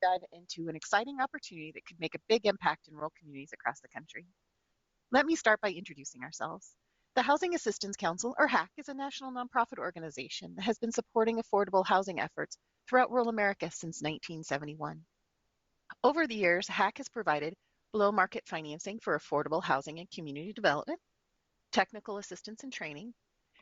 dive into an exciting opportunity that could make a big impact in rural communities across the country. Let me start by introducing ourselves. The Housing Assistance Council, or HAC, is a national nonprofit organization that has been supporting affordable housing efforts throughout rural America since 1971. Over the years, HAC has provided below market financing for affordable housing and community development, technical assistance and training,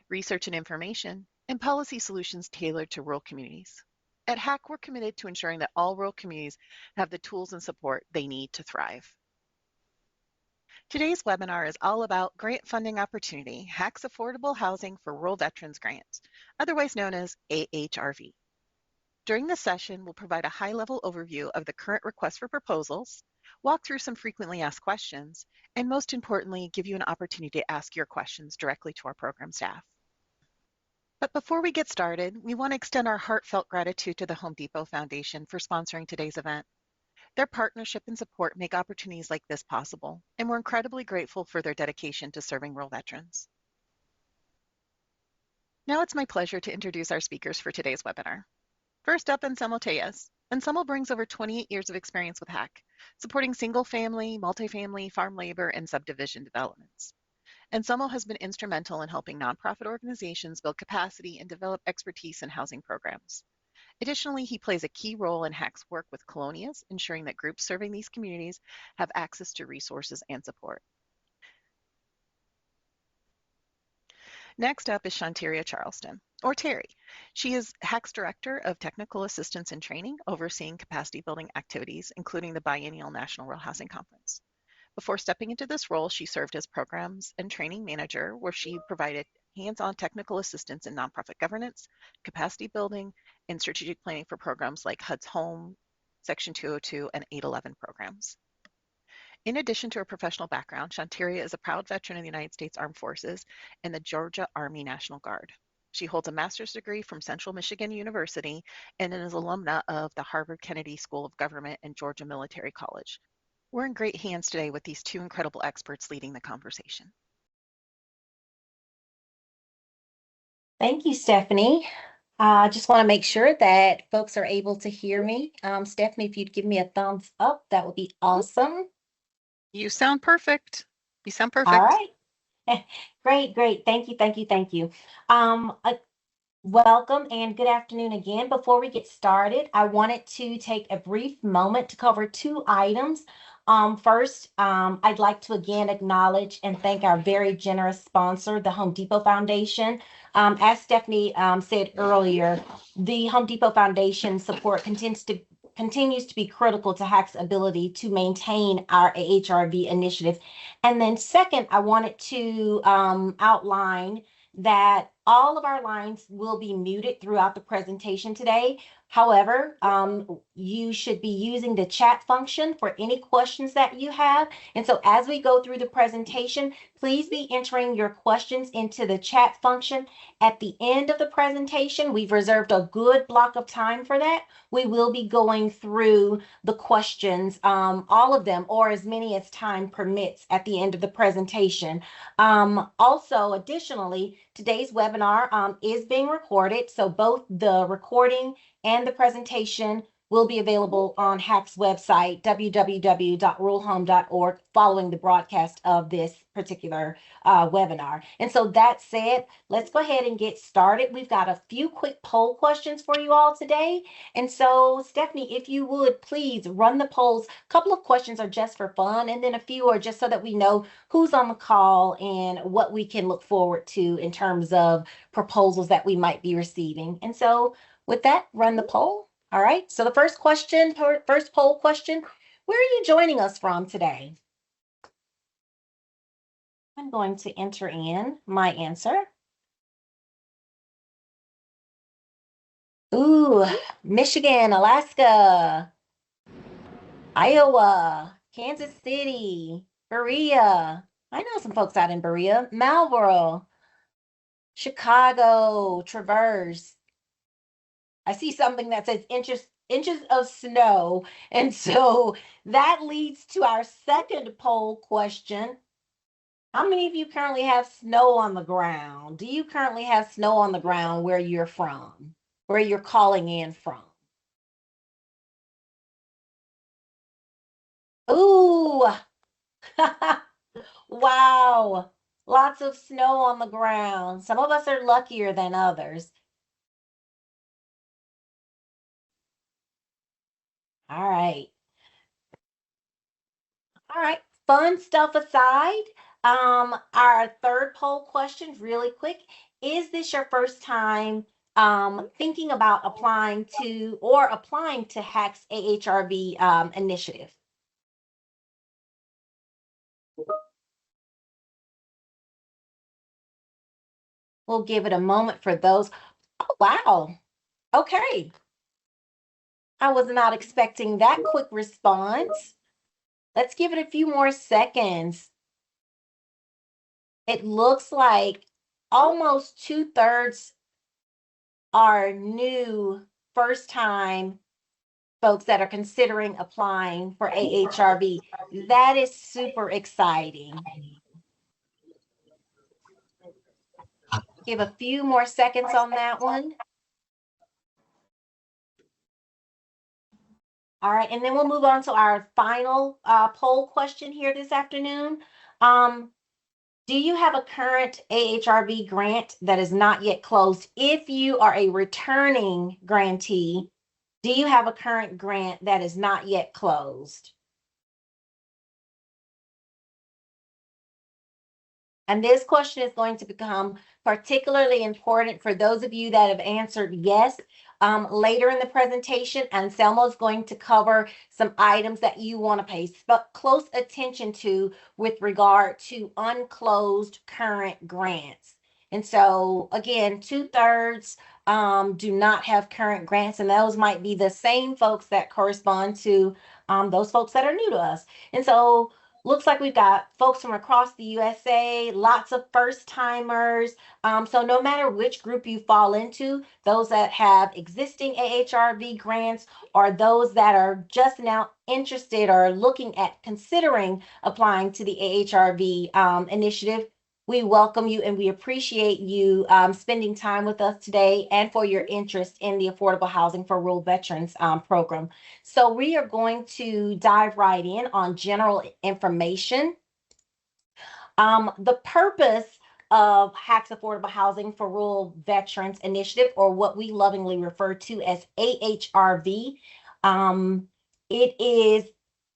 research and information, and policy solutions tailored to rural communities. At HAC, we're committed to ensuring that all rural communities have the tools and support they need to thrive. Today's webinar is all about Grant Funding Opportunity, HAC's Affordable Housing for Rural Veterans Grant, otherwise known as AHRV. During this session, we'll provide a high-level overview of the current request for proposals, walk through some frequently asked questions, and most importantly, give you an opportunity to ask your questions directly to our program staff. But before we get started, we want to extend our heartfelt gratitude to the Home Depot Foundation for sponsoring today's event. Their partnership and support make opportunities like this possible, and we're incredibly grateful for their dedication to serving rural veterans. Now it's my pleasure to introduce our speakers for today's webinar. First up, Anselmo Tellez. Anselmo brings over 28 years of experience with HAC, supporting single-family, multifamily, farm labor, and subdivision developments. Anselmo has been instrumental in helping nonprofit organizations build capacity and develop expertise in housing programs. Additionally, he plays a key role in HAC's work with colonias, ensuring that groups serving these communities have access to resources and support. Next up is Shantiria Charleston, or Terry. She is HAC's Director of Technical Assistance and Training, overseeing capacity building activities, including the Biennial National Rural Housing Conference. Before stepping into this role, she served as Programs and Training Manager, where she provided hands-on technical assistance in nonprofit governance, capacity building, and strategic planning for programs like HUD's Home, Section 202, and 811 programs. In addition to her professional background, Shantiria is a proud veteran of the United States Armed Forces and the Georgia Army National Guard. She holds a master's degree from Central Michigan University and is an alumna of the Harvard Kennedy School of Government and Georgia Military College. We're in great hands today with these two incredible experts leading the conversation. Thank you, Stephanie. I just want to make sure that folks are able to hear me. Stephanie, if you'd give me a thumbs up, that would be awesome. You sound perfect. You sound perfect. All right. Great. Thank you. Welcome and good afternoon again. Before we get started, I wanted to take a brief moment to cover two items. First, I'd like to again acknowledge and thank our very generous sponsor, the Home Depot Foundation. As Stephanie said earlier, the Home Depot Foundation support continues to be critical to HAC's ability to maintain our AHRV initiative. And then second, I wanted to outline that all of our lines will be muted throughout the presentation today. However, you should be using the chat function for any questions that you have. And so as we go through the presentation, please be entering your questions into the chat function. At the end of the presentation, we've reserved a good block of time for that. We will be going through the questions, all of them, or as many as time permits at the end of the presentation. Also, additionally, today's webinar is being recorded, so both the recording and the presentation will be available on HAC's website, www.ruralhome.org, following the broadcast of this particular webinar. And so that said, let's go ahead and get started. We've got a few quick poll questions for you all today. And so, Stephanie, if you would please run the polls. A couple of questions are just for fun, and then a few are just so that we know who's on the call and what we can look forward to in terms of proposals that we might be receiving. And so with that, run the poll. All right, so the first poll question, where are you joining us from today? I'm going to enter in my answer. Ooh, Michigan, Alaska, Iowa, Kansas City, Berea. I know some folks out in Berea, Marlboro, Chicago, Traverse. I see something that says inches of snow. And so that leads to our second poll question. How many of you currently have snow on the ground? Do you currently have snow on the ground where you're from, where you're calling in from? Ooh, wow. Lots of snow on the ground. Some of us are luckier than others. All right. All right. Fun stuff aside, our third poll question, really quick. Is this your first time thinking about applying to HAC's AHRV initiative? We'll give it a moment for those. Oh, wow. Okay. I was not expecting that quick response. Let's give it a few more seconds. It looks like almost 2/3 are new first time folks that are considering applying for AHRV. That is super exciting. Give a few more seconds on that one. All right, and then we'll move on to our final poll question here this afternoon. Do you have a current AHRV grant that is not yet closed? If you are a returning grantee, do you have a current grant that is not yet closed? And this question is going to become particularly important for those of you that have answered yes. Later in the presentation, Anselmo is going to cover some items that you want to pay close attention to with regard to unclosed current grants. And so again, 2/3 do not have current grants, and those might be the same folks that correspond to those folks that are new to us. And so looks like we've got folks from across the USA, lots of first timers. So no matter which group you fall into, those that have existing AHRV grants or those that are just now interested or looking at considering applying to the AHRV initiative, we welcome you and we appreciate you spending time with us today and for your interest in the Affordable Housing for Rural Veterans program. So we are going to dive right in on general information. The purpose of HAC's Affordable Housing for Rural Veterans Initiative, or what we lovingly refer to as AHRV, it is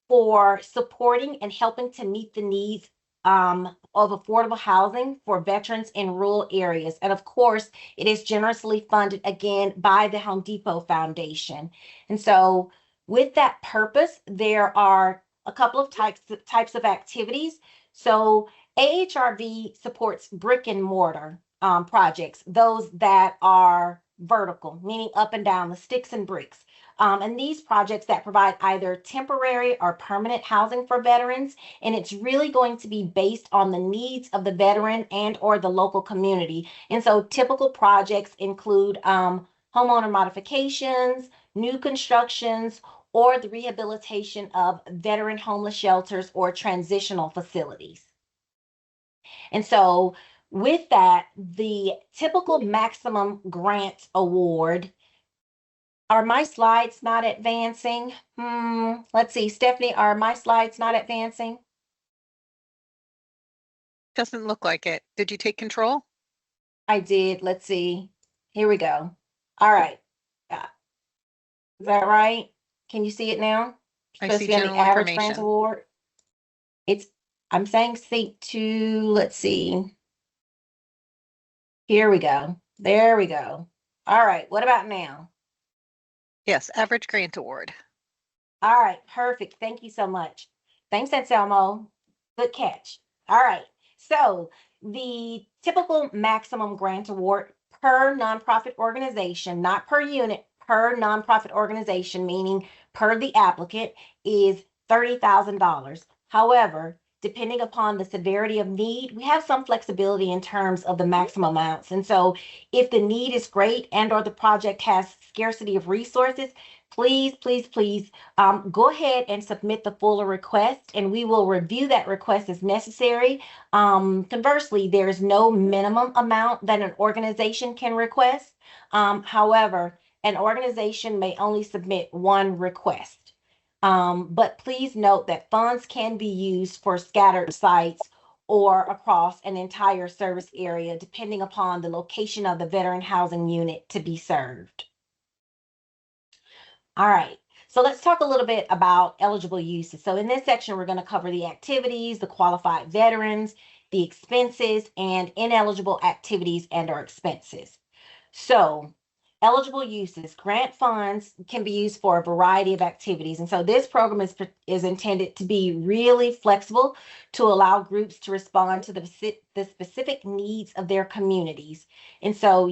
for supporting and helping to meet the needs of affordable housing for veterans in rural areas. And of course, it is generously funded again by the Home Depot Foundation. And so with that purpose, there are a couple of types of activities. So AHRV supports brick and mortar projects, those that are vertical, meaning up and down the sticks and bricks. And these projects that provide either temporary or permanent housing for veterans, and it's really going to be based on the needs of the veteran and or the local community. And so typical projects include homeowner modifications, new constructions, or the rehabilitation of veteran homeless shelters or transitional facilities. And so with that, the typical maximum grant award. Are my slides not advancing? Let's see, Stephanie, are my slides not advancing? Doesn't look like it. Did you take control? I did. Let's see. Here we go. All right. Is that right? Can you see it now? I Supposed see to be on the general average grant information. award. I'm saying seat 2. Let's see. Here we go. There we go. All right. What about now? Yes, average grant award. All right, perfect. Thank you so much. Thanks, Anselmo. Good catch. All right. So the typical maximum grant award per nonprofit organization, not per unit, per nonprofit organization, meaning per the applicant, is $30,000. However, depending upon the severity of need, we have some flexibility in terms of the maximum amounts. And so if the need is great and or the project has scarcity of resources, please go ahead and submit the fuller request and we will review that request as necessary. Conversely, there's no minimum amount that an organization can request. However, an organization may only submit one request. But please note that funds can be used for scattered sites or across an entire service area, depending upon the location of the veteran housing unit to be served. All right. So let's talk a little bit about eligible uses. So in this section, we're going to cover the activities, the qualified veterans, the expenses, and ineligible activities and or expenses. So eligible uses, grant funds can be used for a variety of activities. And so this program is intended to be really flexible to allow groups to respond to the specific needs of their communities. And so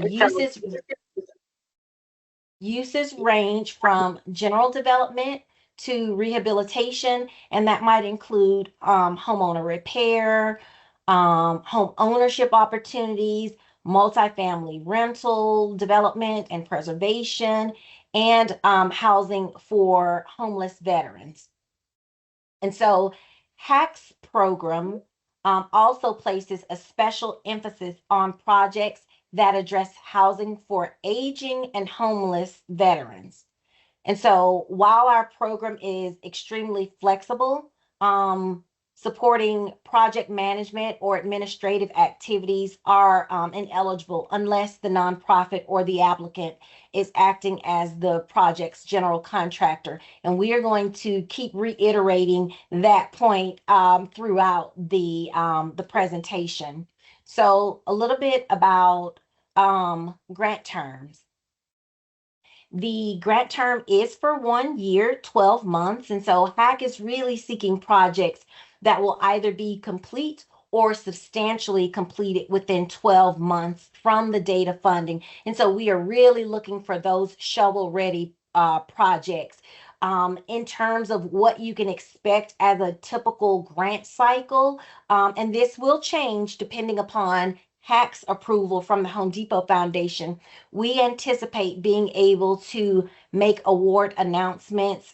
uses range from general development to rehabilitation, and that might include homeowner repair, home ownership opportunities, multifamily rental development and preservation, and housing for homeless veterans. And so HAC's program also places a special emphasis on projects that address housing for aging and homeless veterans. And so while our program is extremely flexible, supporting project management or administrative activities are ineligible unless the nonprofit or the applicant is acting as the project's general contractor. And we are going to keep reiterating that point throughout the presentation. So a little bit about grant terms. The grant term is for 1 year, 12 months. And so HAC is really seeking projects that will either be complete or substantially completed within 12 months from the date of funding. And so we are really looking for those shovel-ready projects. In terms of what you can expect as a typical grant cycle, and this will change depending upon HAC's approval from the Home Depot Foundation, we anticipate being able to make award announcements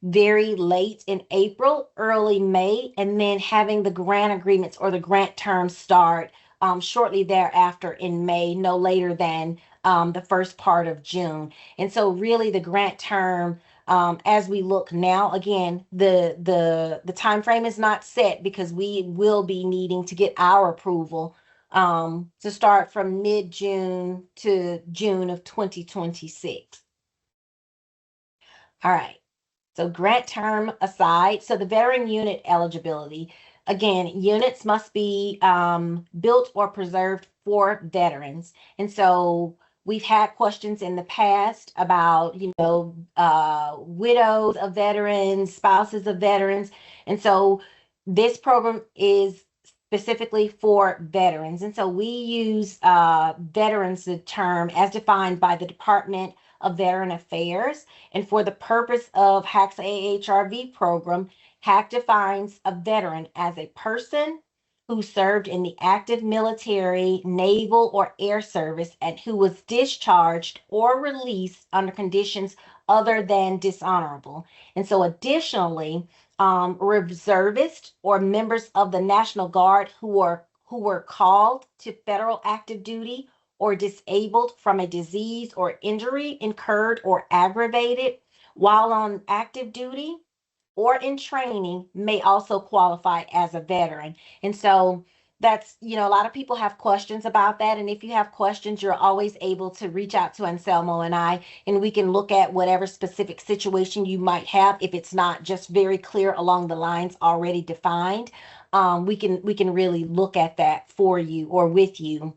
very late in April, early May, and then having the grant agreements or the grant terms start shortly thereafter in May, no later than the first part of June. And so really the grant term, as we look now, again, the time frame is not set because we will be needing to get our approval to start from mid-June to June of 2026. All right. So grant term aside, so the veteran unit eligibility, again, units must be built or preserved for veterans. And so we've had questions in the past about, widows of veterans, spouses of veterans. And so this program is specifically for veterans. And so we use veterans, the term as defined by the Department of Veteran Affairs. And for the purpose of HAC's AHRV program, HAC defines a veteran as a person who served in the active military, naval, or air service and who was discharged or released under conditions other than dishonorable. And so additionally, reservists or members of the National Guard who were called to federal active duty or disabled from a disease or injury incurred or aggravated while on active duty or in training may also qualify as a veteran. And so that's, a lot of people have questions about that. And if you have questions, you're always able to reach out to Anselmo and I, and we can look at whatever specific situation you might have. If it's not just very clear along the lines already defined, we can really look at that for you or with you.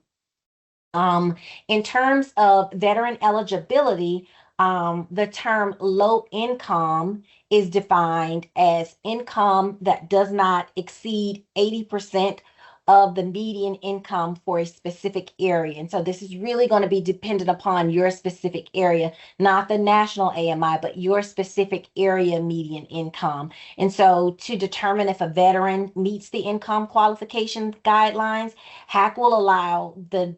In terms of veteran eligibility, the term low income is defined as income that does not exceed 80% of the median income for a specific area. And so this is really going to be dependent upon your specific area, not the national AMI, but your specific area median income. And so to determine if a veteran meets the income qualification guidelines, HAC will allow the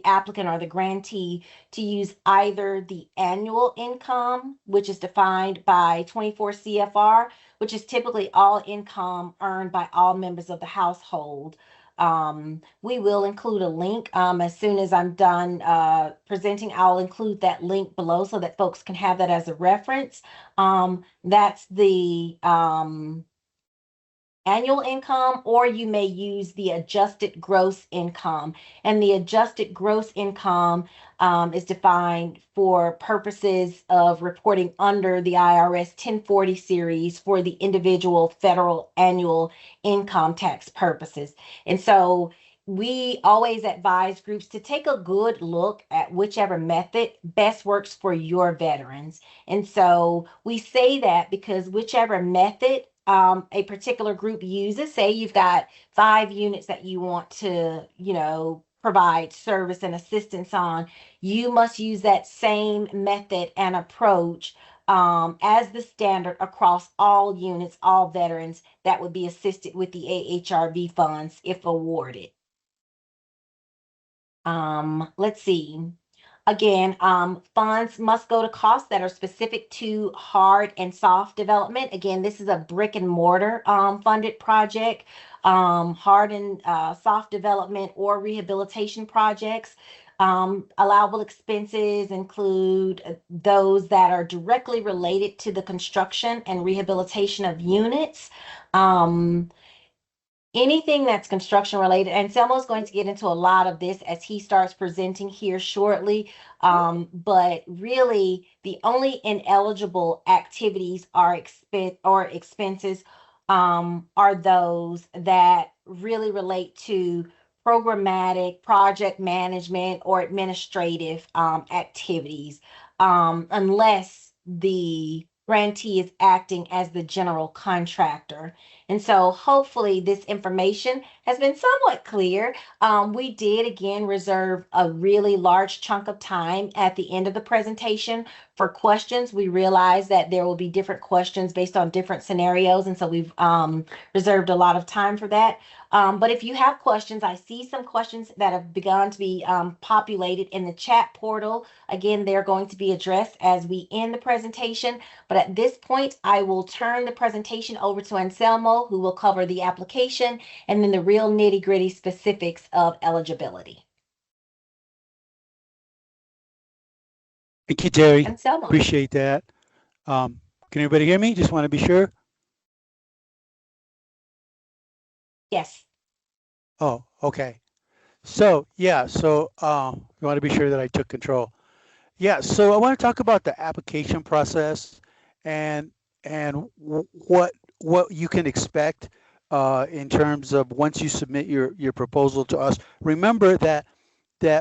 applicant or the grantee to use either the annual income, which is defined by 24 CFR, which is typically all income earned by all members of the household, We will include a link as soon as I'm done presenting. I'll include that link below so that folks can have that as a reference. That's the annual income, or you may use the adjusted gross income. And the adjusted gross income is defined for purposes of reporting under the IRS 1040 series for the individual federal annual income tax purposes. And so we always advise groups to take a good look at whichever method best works for your veterans. And so we say that because whichever method a particular group uses, say you've got 5 units that you want to, provide service and assistance on, you must use that same method and approach as the standard across all units, all veterans that would be assisted with the AHRV funds if awarded. Let's see. Again, funds must go to costs that are specific to hard and soft development. Again, this is a brick and mortar funded project. Hard and soft development or rehabilitation projects. Allowable expenses include those that are directly related to the construction and rehabilitation of units. Anything that's construction related, and Selma's going to get into a lot of this as he starts presenting here shortly. But really, the only ineligible activities are expenses are those that really relate to programmatic, project management, or administrative activities, unless the grantee is acting as the general contractor. And so hopefully this information has been somewhat clear. We did again reserve a really large chunk of time at the end of the presentation for questions. We realize that there will be different questions based on different scenarios, and so we've reserved a lot of time for that. But if you have questions, I see some questions that have begun to be populated in the chat portal. Again, they're going to be addressed as we end the presentation. But at this point, I will turn the presentation over to Anselmo, who will cover the application and then the real nitty-gritty specifics of eligibility. Thank you, Terry. Anselmo. Appreciate that. Can everybody hear me? Just want to be sure. Yes. Oh, okay. So yeah, you want to be sure that I took control. Yeah, so I want to talk about the application process and what you can expect in terms of once you submit your proposal to us. Remember that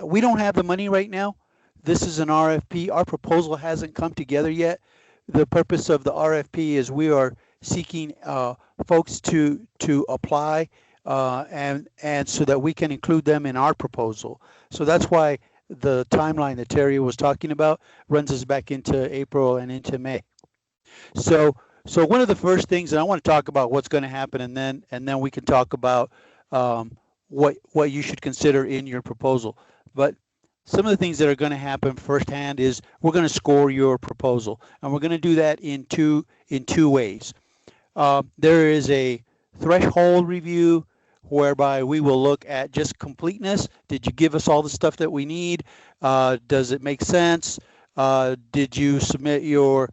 we don't have the money right now. This is an RFP. Our proposal hasn't come together yet. The purpose of the RFP is we are seeking folks to apply and so that we can include them in our proposal. So that's why the timeline that Terry was talking about runs us back into April and into May. So one of the first things, and I want to talk about what's going to happen, and then we can talk about what you should consider in your proposal. But some of the things that are going to happen firsthand is we're going to score your proposal, and we're going to do that in two ways. There is a threshold review whereby we will look at just completeness. Did you give us all the stuff that we need? Does it make sense? Did you submit your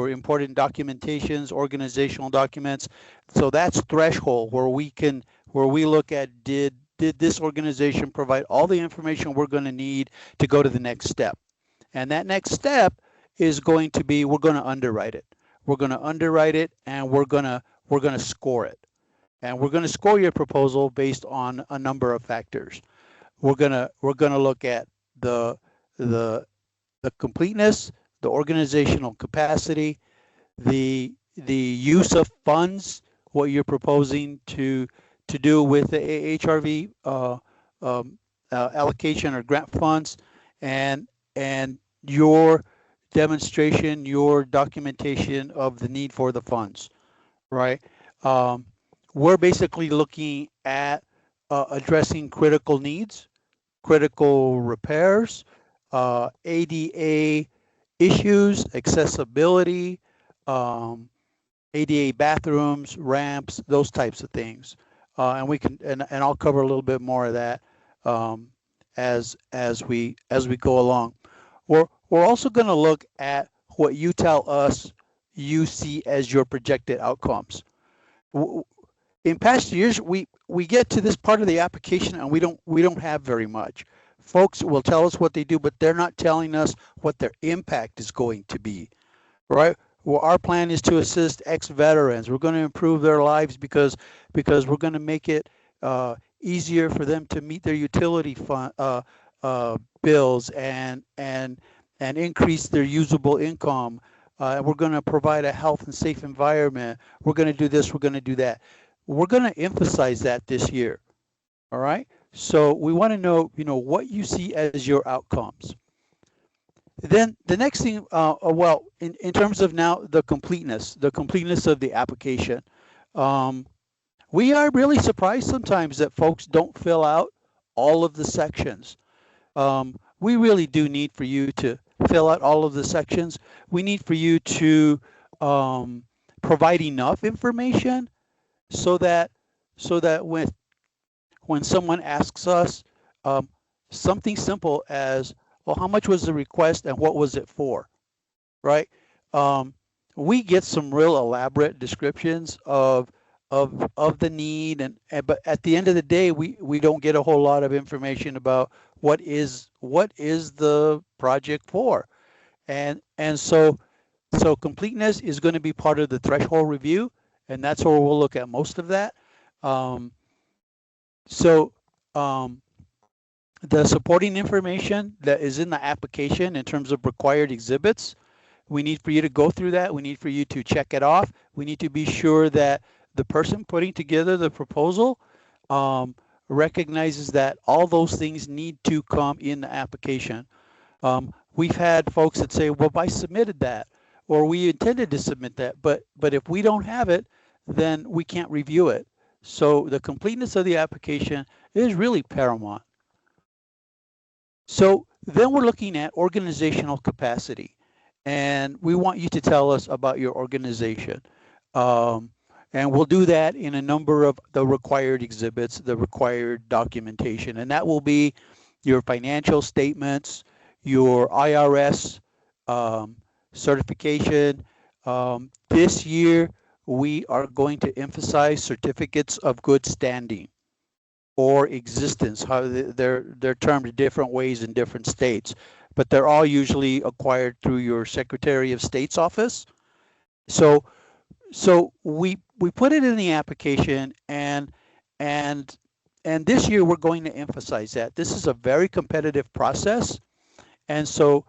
important documentations, organizational documents? So that's threshold where we look at did this organization provide all the information we're going to need to go to the next step. And that next step is going to be we're going to underwrite it. We're going to underwrite it and we're going to score it. And we're going to score your proposal based on a number of factors. We're going to look at the completeness, the organizational capacity, the use of funds, what you're proposing to do with the AHRV allocation or grant funds, and your demonstration, your documentation of the need for the funds, right? We're basically looking at addressing critical needs, critical repairs, ADA issues, accessibility, ADA bathrooms, ramps, those types of things. and we can, and I'll cover a little bit more of that as we go along. We're also going to look at what you tell us you see as your projected outcomes. In past years, we get to this part of the application and we don't have very much. Folks will tell us what they do, but they're not telling us what their impact is going to be, right? Well, our plan is to assist ex-veterans. We're going to improve their lives because we're going to make it easier for them to meet their utility fund, bills and increase their usable income. We're going to provide a health and safe environment. We're going to do this. We're going to do that. We're going to emphasize that this year. All right. So we want to know, what you see as your outcomes. Then the next thing, well, in terms of now the completeness of the application, we are really surprised sometimes that folks don't fill out all of the sections. We really do need for you to fill out all of the sections. We need for you to provide enough information so that when someone asks us something simple as, well, how much was the request and what was it for, right? We get some real elaborate descriptions of the need, but at the end of the day, we don't get a whole lot of information about what is the project for, and so completeness is going to be part of the threshold review, and that's where we'll look at most of that. The supporting information that is in the application in terms of required exhibits, we need for you to go through that. We need for you to check it off. We need to be sure that the person putting together the proposal recognizes that all those things need to come in the application. We've had folks that say, well, I submitted that, or we intended to submit that, but if we don't have it, then we can't review it. So the completeness of the application is really paramount. So then we're looking at organizational capacity, and we want you to tell us about your organization. And we'll do that in a number of the required exhibits, the required documentation, and that will be your financial statements, your IRS certification. This year, we are going to emphasize certificates of good standing or existence, how they're termed different ways in different states, but they're all usually acquired through your Secretary of State's office. So we put it in the application, and this year we're going to emphasize that this is a very competitive process, and so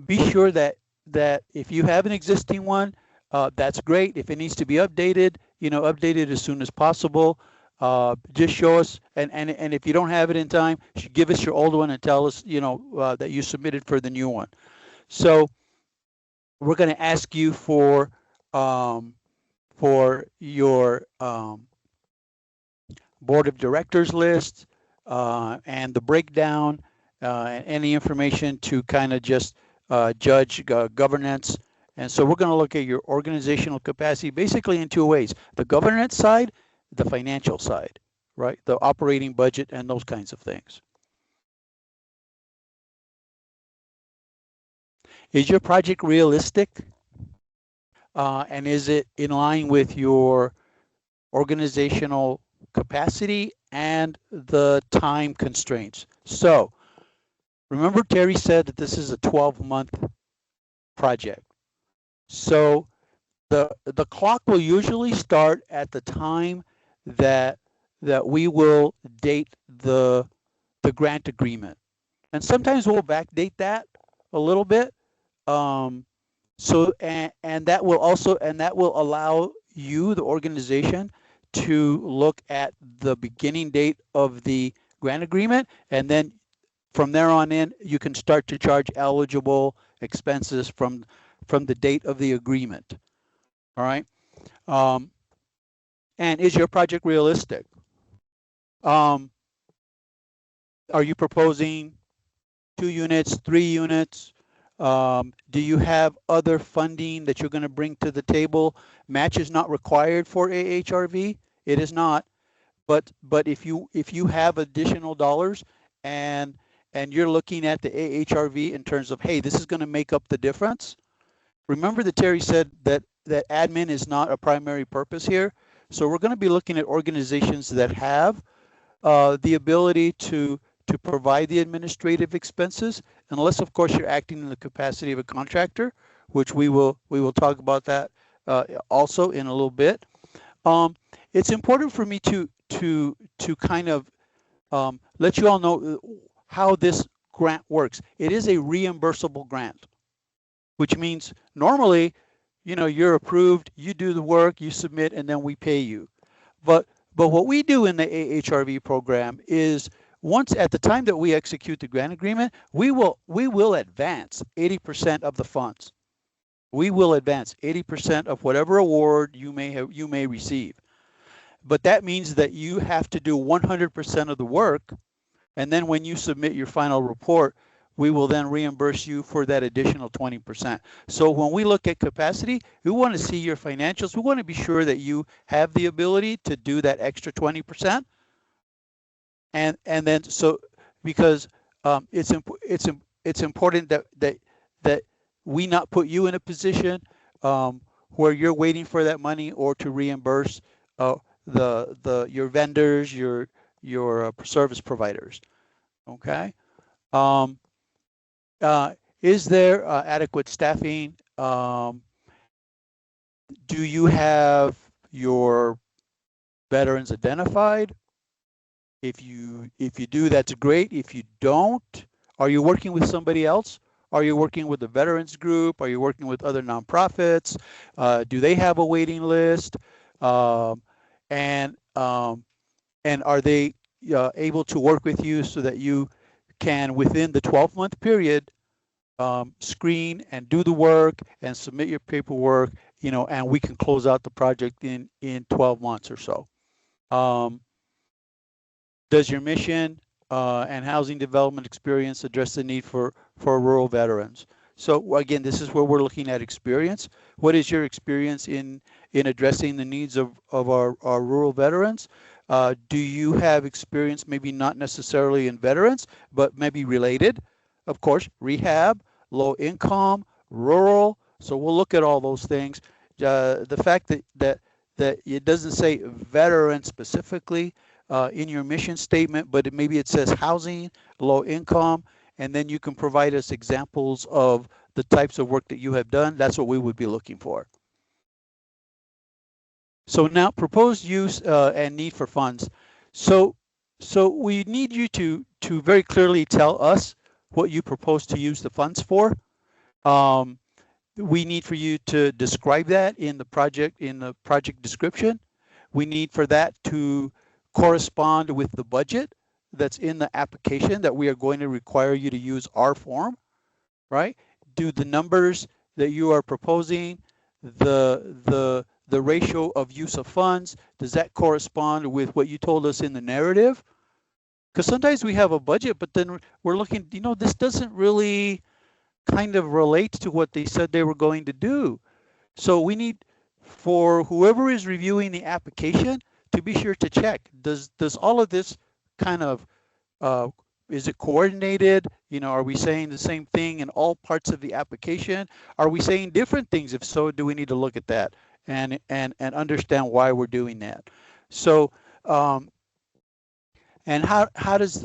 be sure that if you have an existing one, that's great. If it needs to be updated, update it as soon as possible. Just show us, and if you don't have it in time, give us your old one and tell us, that you submitted for the new one. So we're going to ask you for your board of directors list and the breakdown and any information to kind of just judge governance. And so we're going to look at your organizational capacity basically in two ways: the governance side, the financial side, right? The operating budget and those kinds of things. Is your project realistic? And is it in line with your organizational capacity and the time constraints? So remember, Terry said that this is a 12-month project. So the clock will usually start at the time that we will date the grant agreement, and sometimes we'll backdate that a little bit. So and that will allow you, the organization, to look at the beginning date of the grant agreement, and then from there on in, you can start to charge eligible expenses from the date of the agreement. All right. And is your project realistic? Are you proposing 2 units, 3 units? Do you have other funding that you're going to bring to the table? Match is not required for AHRV. It is not. But if you have additional dollars and you're looking at the AHRV in terms of, hey, this is going to make up the difference. Remember that Terry said that admin is not a primary purpose here. So we're going to be looking at organizations that have the ability to provide the administrative expenses, unless of course you're acting in the capacity of a contractor, which we will talk about that also in a little bit. It's important for me to kind of let you all know how this grant works. It is a reimbursable grant, which means normally, you're approved, you do the work, you submit, and then we pay you. But what we do in the AHRV program is once at the time that we execute the grant agreement, we will advance 80% of the funds. We will advance 80% of whatever award you may receive. But that means that you have to do 100% of the work, and then when you submit your final report, we will then reimburse you for that additional 20%. So when we look at capacity, we want to see your financials. We want to be sure that you have the ability to do that extra 20%. And then so because it's important that we not put you in a position where you're waiting for that money or to reimburse your vendors, your service providers. Okay. Is there adequate staffing? Do you have your veterans identified? If you do, that's great. If you don't, are you working with somebody else? Are you working with a veterans group? Are you working with other nonprofits? Do they have a waiting list? And are they able to work with you so that you can, within the 12-month period, screen and do the work and submit your paperwork, and we can close out the project in 12 months or so. Does your mission and housing development experience address the need for rural veterans? So again, this is where we're looking at experience. What is your experience in addressing the needs of our rural veterans? Do you have experience, maybe not necessarily in veterans, but maybe related? Of course, rehab, low income, rural. So we'll look at all those things. The fact that it doesn't say veteran specifically in your mission statement, but maybe it says housing, low income, and then you can provide us examples of the types of work that you have done. That's what we would be looking for. So now, proposed use and need for funds. So we need you to very clearly tell us what you propose to use the funds for. We need for you to describe that in the project description. We need for that to correspond with the budget that's in the application that we are going to require you to use our form, right? Do the numbers that you are proposing, the ratio of use of funds, does that correspond with what you told us in the narrative? Because sometimes we have a budget, but then we're looking, this doesn't really kind of relate to what they said they were going to do. So we need for whoever is reviewing the application to be sure to check, does all of this kind of, is it coordinated? Are we saying the same thing in all parts of the application? Are we saying different things? If so, do we need to look at that and understand why we're doing that? So, and how does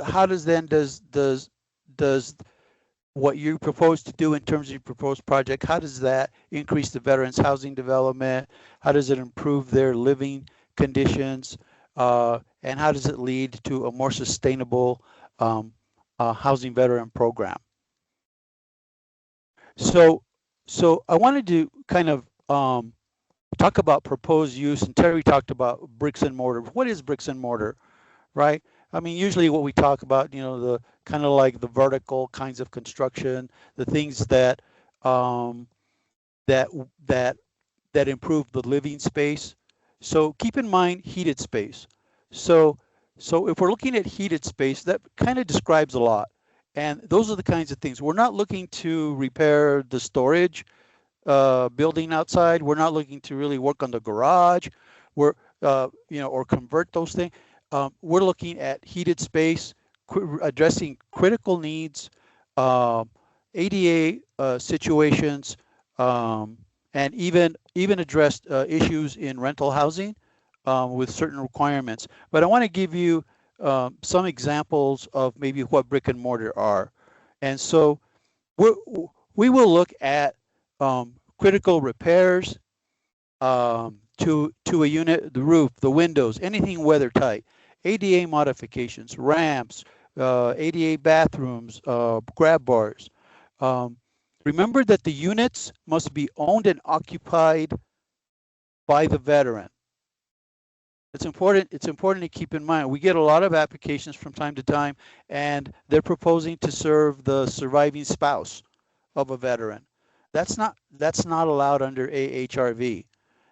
what you propose to do in terms of your proposed project, how does that increase the veterans' housing development? How does it improve their living conditions? And how does it lead to a more sustainable housing veteran program? So I wanted to kind of talk about proposed use, and Terry talked about bricks and mortar. What is bricks and mortar, right? I mean, usually what we talk about, the kind of like the vertical kinds of construction, the things that that improve the living space. So keep in mind heated space. So if we're looking at heated space, that kind of describes a lot. And those are the kinds of things. We're not looking to repair the storage building outside. We're not looking to really work on the garage. We're or convert those things. we're looking at heated space, addressing critical needs, ADA situations, and even addressed issues in rental housing with certain requirements. But I want to give you some examples of maybe what brick and mortar are. And so we're, we will look at critical repairs to a unit, the roof, the windows, anything weather tight, ADA modifications, ramps, ADA bathrooms, grab bars. Um, Remember that the units must be owned and occupied by the veteran. It's important to keep in mind. We get a lot of applications from time to time, and they're proposing to serve the surviving spouse of a veteran. That's not allowed under AHRV.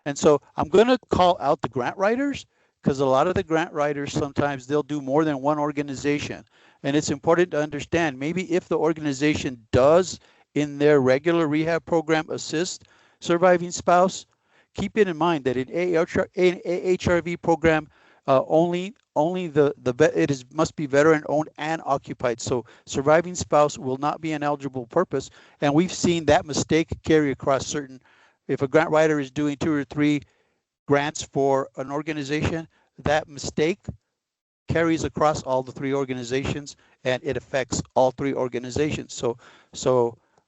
And so I'm going to call out the grant writers, because a lot of the grant writers, sometimes they'll do more than one organization. And it's important to understand, maybe if the organization does in their regular rehab program assist surviving spouse, keep it in mind that in AHRV program, only must be veteran owned and occupied. So surviving spouse will not be an eligible purpose. And we've seen that mistake carry across certain. If a grant writer is doing 2 or 3 grants for an organization, that mistake carries across all the 3 organizations, and it affects all 3 organizations. So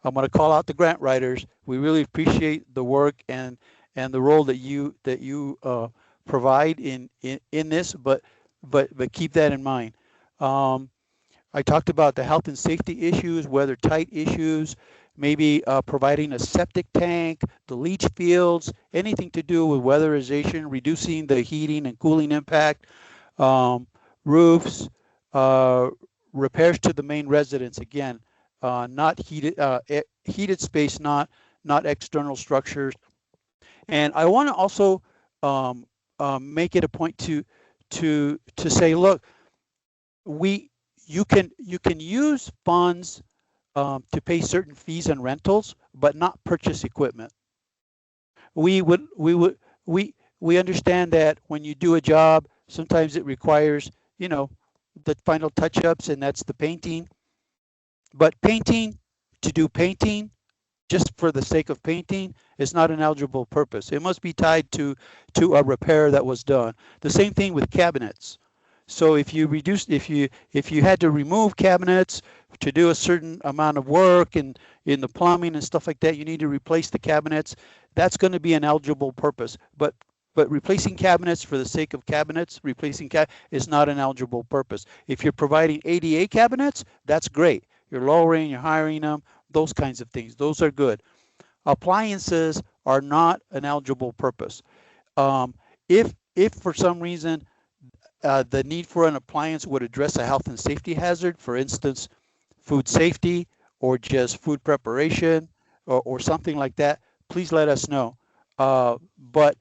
I'm going to call out the grant writers. We really appreciate the work and the role that you provide in this, but keep that in mind. I talked about the health and safety issues, weather tight issues, maybe providing a septic tank, the leach fields, anything to do with weatherization, reducing the heating and cooling impact, roofs, repairs to the main residence. Again, not heated space, not external structures. And I want to also make it a point to say, look, you can use funds to pay certain fees and rentals, but not purchase equipment. We understand that when you do a job, sometimes it requires, the final touch-ups, and that's the painting. But painting, to do painting just for the sake of painting, is not an eligible purpose. It must be tied to a repair that was done. The same thing with cabinets. So if you had to remove cabinets to do a certain amount of work and in the plumbing and stuff like that, you need to replace the cabinets. That's going to be an eligible purpose. But replacing cabinets for the sake of cabinets, is not an eligible purpose. If you're providing ADA cabinets, that's great. You're lowering, you're hiring them, those kinds of things. Those are good. Appliances are not an eligible purpose. If for some reason the need for an appliance would address a health and safety hazard, for instance, food safety or just food preparation or something like that, please let us know. But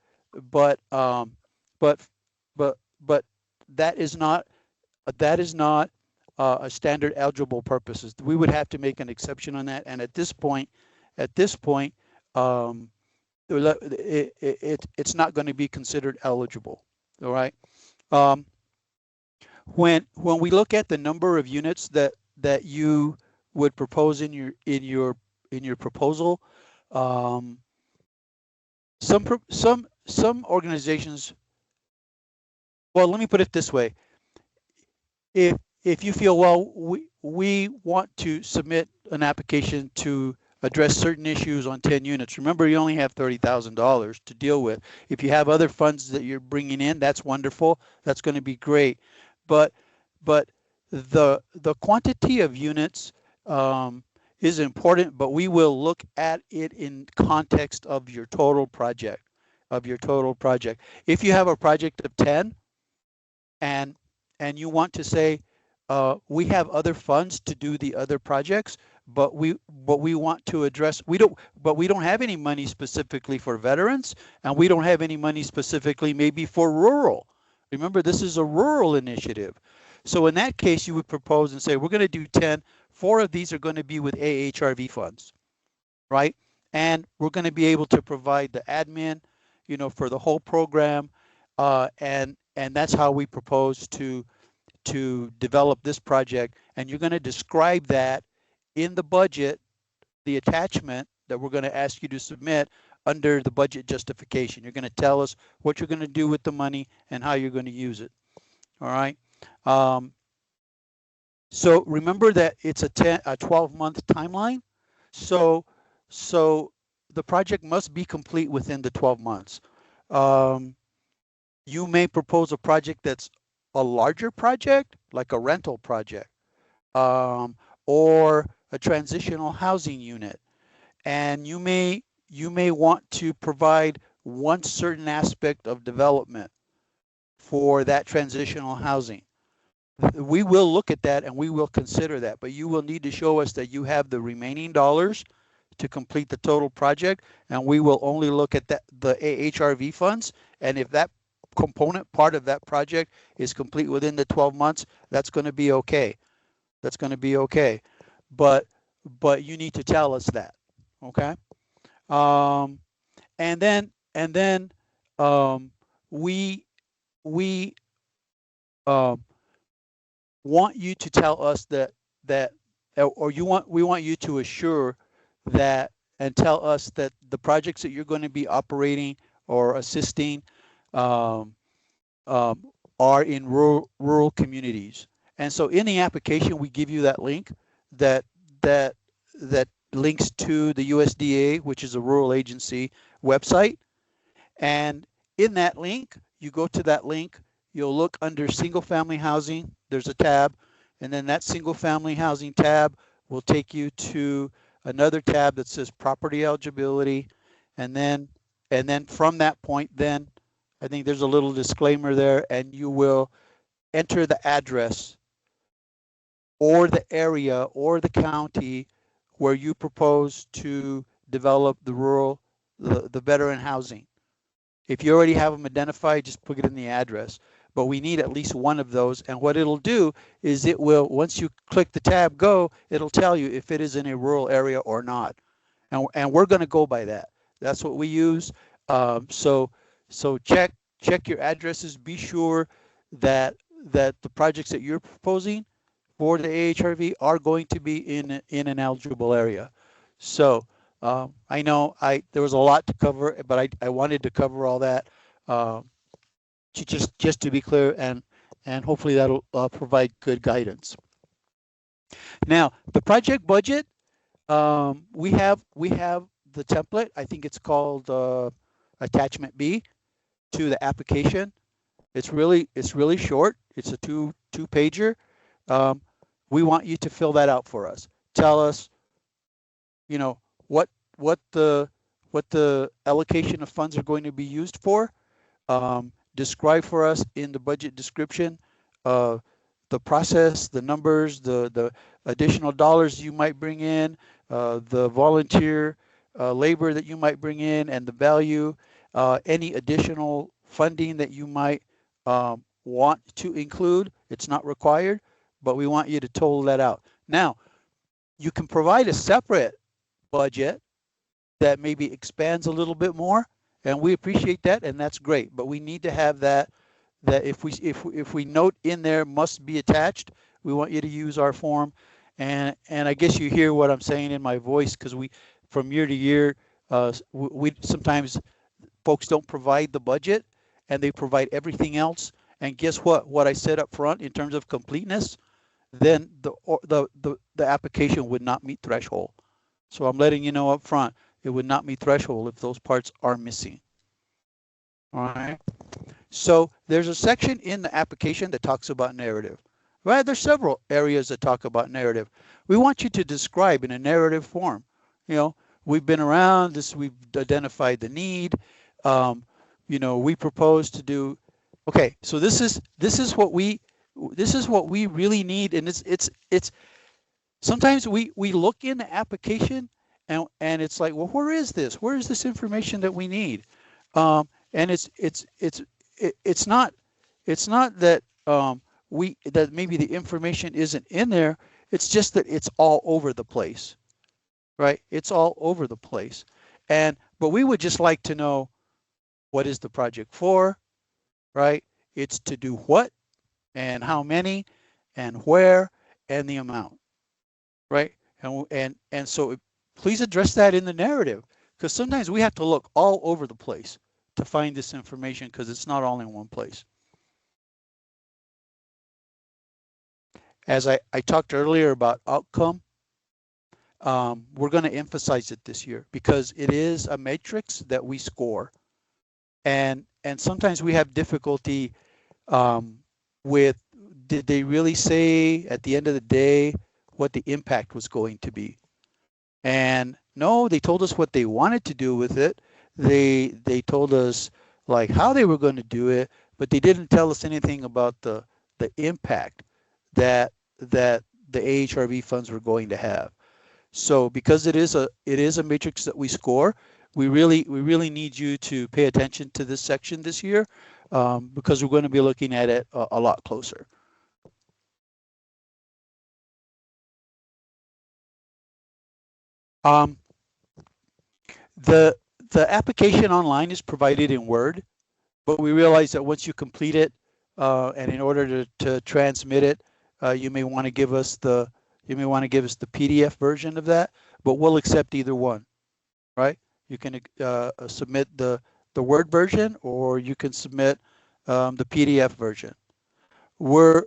that is not a standard eligible purposes. We would have to make an exception on that. And at this point, it's not going to be considered eligible. All right. When we look at the number of units that you would propose in your proposal, some organizations. Well, let me put it this way. If you feel, well, we want to submit an application to address certain issues on 10 units. Remember, you only have $30,000 to deal with. If you have other funds that you're bringing in, that's wonderful. That's going to be great. But the quantity of units is important, but we will look at it in context of your total project. If you have a project of 10 and you want to say, we have other funds to do the other projects, but we want to address, we don't have any money specifically for veterans, and we don't have any money specifically maybe for rural. Remember, this is a rural initiative. So in that case, you would propose and say, we're going to do 10. 4 of these are going to be with AHRV funds, right? And we're going to be able to provide the admin, for the whole program, and that's how we propose to develop this project. And you're going to describe that in the budget, the attachment that we're going to ask you to submit under the budget justification. You're going to tell us what you're going to do with the money and how you're going to use it. All right. So remember that it's a 12-month timeline. So the project must be complete within the 12 months. You may propose a project that's a larger project, like a rental project, or a transitional housing unit. And you may want to provide one certain aspect of development for that transitional housing. We will look at that and we will consider that, but you will need to show us that you have the remaining dollars to complete the total project, and we will only look at the AHRV funds. And if that component part of that project is complete within the 12 months, that's going to be okay. That's going to be okay. But you need to tell us that, okay? And then we want you to tell us we want you to assure that and tell us that the projects that you're going to be operating or assisting are in rural communities. And so in the application, we give you that link that links to the USDA, which is a rural agency website. And in that link, you go to that link, you'll look under single family housing, there's a tab, and then that single family housing tab will take you to another tab that says property eligibility. And then from that point, then I think there's a little disclaimer there, and you will enter the address or the area or the county where you propose to develop the veteran housing. If you already have them identified, just put it in the address. But we need at least one of those. And what it'll do is it will, once you click the tab go, it'll tell you if it is in a rural area or not. And we're going to go by that. That's what we use. So check your addresses. Be sure that the projects that you're proposing for the AHRV are going to be in an eligible area. So I know there was a lot to cover, but I wanted to cover all that just to be clear, and hopefully that'll provide good guidance. Now, the project budget, we have the template. I think it's called attachment B to the application. It's really short. It's a two pager. We want you to fill that out for us. Tell us, you know, what the allocation of funds are going to be used for. Describe for us in the budget description the process, the numbers, the additional dollars you might bring in, the volunteer labor that you might bring in, and the value, any additional funding that you might want to include. It's not required, but we want you to total that out. Now, you can provide a separate budget that maybe expands a little bit more, and we appreciate that, and that's great. But we need to have that if we note in there must be attached, we want you to use our form. And I guess you hear what I'm saying in my voice, because we from year to year we sometimes folks don't provide the budget and they provide everything else. And guess what I said up front in terms of completeness, then the application would not meet threshold. So I'm letting you know up front, it would not meet threshold if those parts are missing. All right. So there's a section in the application that talks about narrative. Right? There's several areas that talk about narrative. We want you to describe in a narrative form. You know, we've been around this, we've identified the need. You know, we propose to do. Okay, so this is what we really need, and it's sometimes we look in the application and it's like, well, where is this information that we need? And it's not that that maybe the information isn't in there. It's just that it's all over the place, right? It's all over the place. But we would just like to know, what is the project for, right? It's to do what and how many and where and the amount, right? And so please address that in the narrative, because sometimes we have to look all over the place to find this information because it's not all in one place. As I talked earlier about outcome, we're going to emphasize it this year because it is a matrix that we score. And sometimes we have difficulty with, did they really say at the end of the day what the impact was going to be? And no, they told us what they wanted to do with it. They told us like how they were going to do it, but they didn't tell us anything about the impact that the AHRV funds were going to have. So because it is a matrix that we score, we really need you to pay attention to this section this year, because we're going to be looking at it a lot closer. The application online is provided in Word, but we realize that once you complete it, and in order to transmit it, you may want to give us the PDF version of that, but we'll accept either one, right? You can submit the Word version, or you can submit the PDF version. We're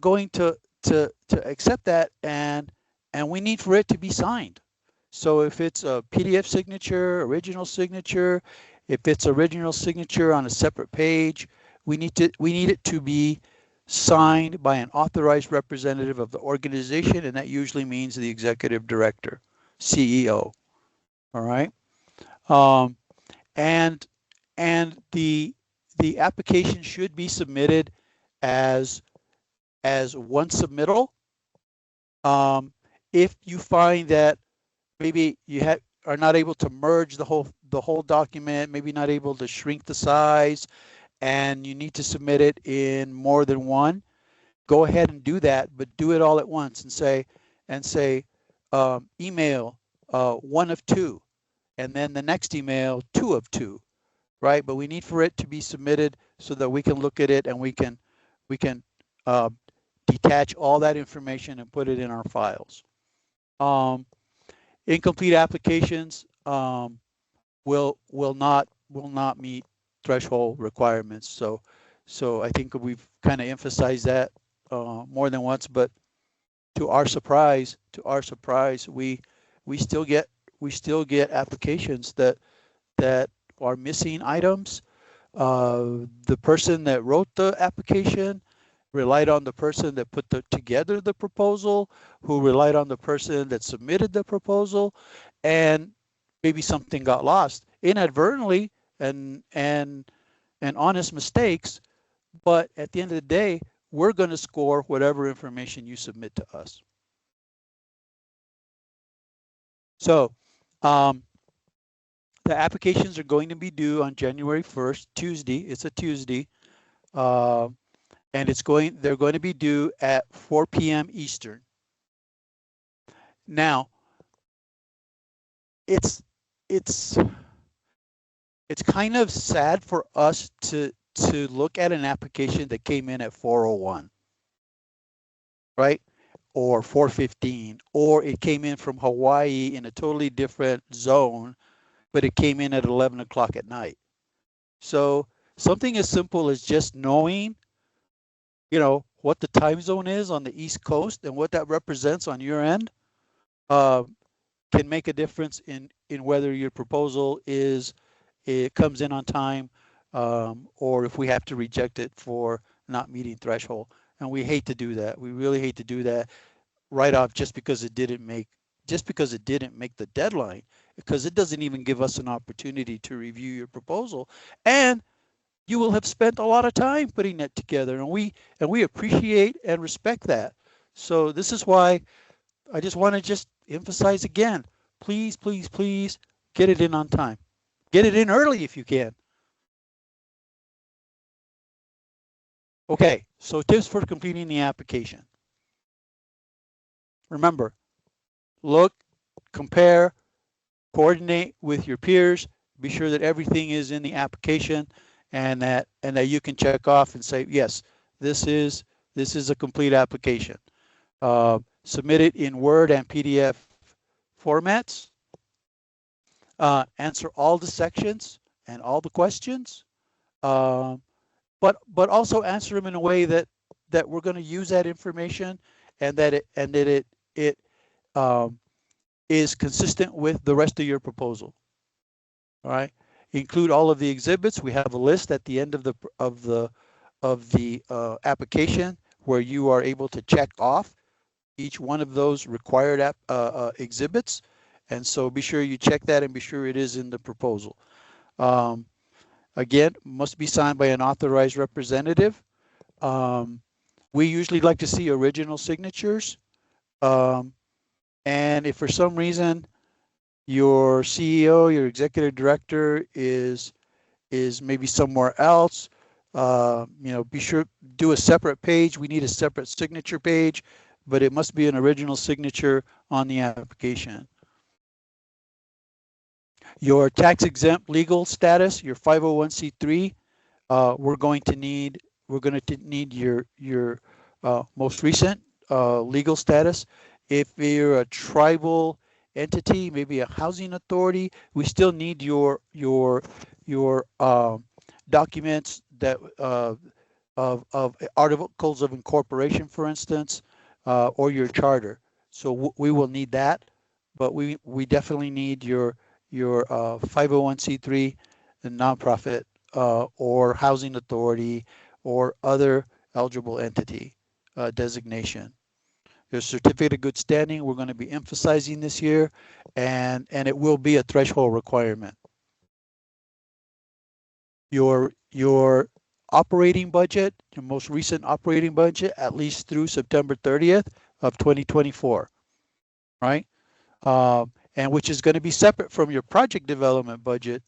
going to accept that, and we need for it to be signed. So if it's a PDF signature, original signature, if it's original signature on a separate page, we need it to be signed by an authorized representative of the organization, and that usually means the executive director, CEO. All right, and the application should be submitted as one submittal. If you find that maybe you are not able to merge the whole document, maybe not able to shrink the size, and you need to submit it in more than one, go ahead and do that, but do it all at once and say email 1 of 2, and then the next email 2 of 2, right? But we need for it to be submitted so that we can look at it and we can detach all that information and put it in our files. Incomplete applications will not meet threshold requirements. So I think we've kind of emphasized that more than once, but to our surprise, we still get applications that are missing items. The person that wrote the application relied on the person that put together the proposal, who relied on the person that submitted the proposal, and maybe something got lost inadvertently and honest mistakes. But at the end of the day, we're going to score whatever information you submit to us. So the applications are going to be due on January 1st, Tuesday. It's a Tuesday. And they're going to be due at 4 p.m. Eastern. Now, it's kind of sad for us to look at an application that came in at 4:01, right? Or 4:15, or it came in from Hawaii in a totally different zone, but it came in at 11 o'clock at night. So something as simple as just knowing, what the time zone is on the East Coast and what that represents on your end can make a difference in whether your proposal comes in on time, or if we have to reject it for not meeting threshold. And we hate to do that. We really hate to do that right off just because it didn't make the deadline, because it doesn't even give us an opportunity to review your proposal. And you will have spent a lot of time putting that together, and we appreciate and respect that. So this is why I just want to emphasize again, please get it in on time. Get it in early if you can. Okay, so tips for completing the application. Remember, look, compare, coordinate with your peers, Be sure that everything is in the application, and that you can check off and say, yes, this is a complete application. Submit it in Word and PDF formats. Answer all the sections and all the questions, but also answer them in a way that we're going to use that information, and that it is consistent with the rest of your proposal. All right. Include all of the exhibits. We have a list at the end of the application where you are able to check off each one of those required exhibits, and so be sure you check that and be sure it is in the proposal. Again, must be signed by an authorized representative. We usually like to see original signatures, and if for some reason your CEO, your executive director is maybe somewhere else, be sure do a separate page. We need a separate signature page, but it must be an original signature on the application. Your tax exempt legal status, your 501c3, we're going to need your most recent legal status. If you're a tribal entity, maybe a housing authority, we still need your documents that of articles of incorporation, for instance, or your charter. So we will need that, but we definitely need your 501c3, the nonprofit, or housing authority, or other eligible entity designation. There's certificate of good standing we're going to be emphasizing this year, and it will be a threshold requirement. Your operating budget, your most recent operating budget, at least through September 30th of 2024, right? And which is going to be separate from your project development budget.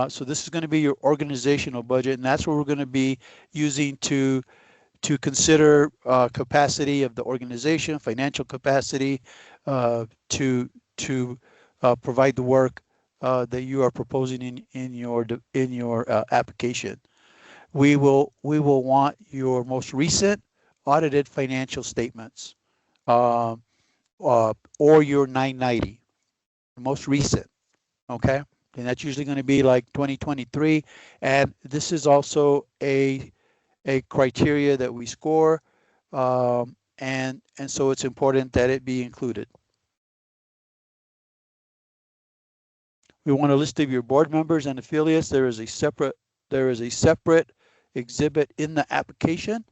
So this is going to be your organizational budget, and that's what we're going to be using to consider capacity of the organization, financial capacity, to provide the work that you are proposing in your application. We will want your most recent audited financial statements, or your 990, most recent. Okay, and that's usually going to be like 2023, and this is also a criteria that we score, and so it's important that it be included. We want a list of your board members and affiliates. There is a separate exhibit in the application,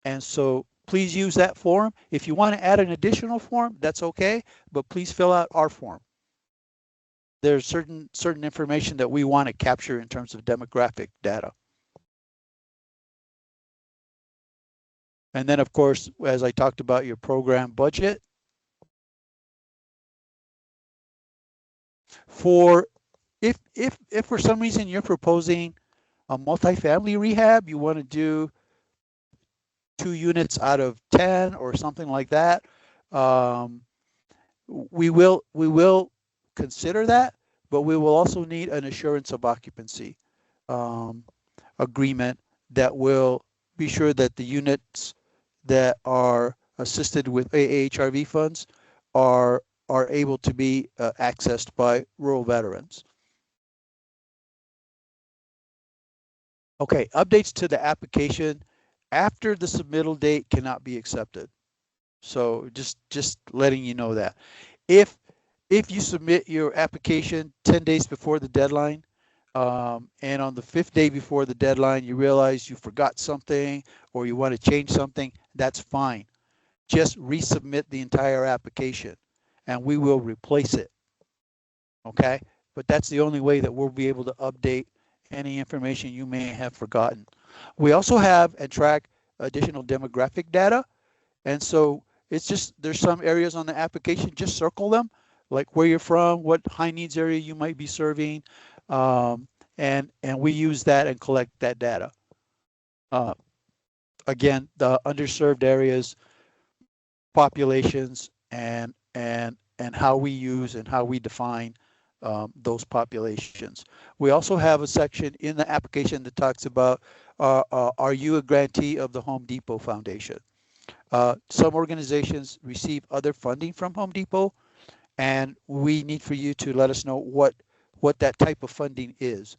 and so please use that form. If you want to add an additional form, that's okay, but please fill out our form. There's certain information that we want to capture in terms of demographic data. And then, of course, as I talked about, your program budget. If for some reason you're proposing a multifamily rehab, you want to do 2 units out of 10 or something like that, we will consider that, but we will also need an assurance of occupancy agreement that will be sure that the units that are assisted with AHRV funds are able to be accessed by rural veterans. Okay, updates to the application after the submittal date cannot be accepted. So just letting you know that. If you submit your application 10 days before the deadline, and on the 5th day before the deadline, you realize you forgot something or you want to change something, that's fine. Just resubmit the entire application and we will replace it. Okay? But that's the only way that we'll be able to update any information you may have forgotten. We also have and track additional demographic data. And so it's just, there's some areas on the application, just circle them, like where you're from, what high needs area you might be serving, and we use that and collect that data. Again, the underserved areas, populations, and how we use and how we define those populations. We also have a section in the application that talks about are you a grantee of the Home Depot Foundation? Some organizations receive other funding from Home Depot, and we need for you to let us know what that type of funding is.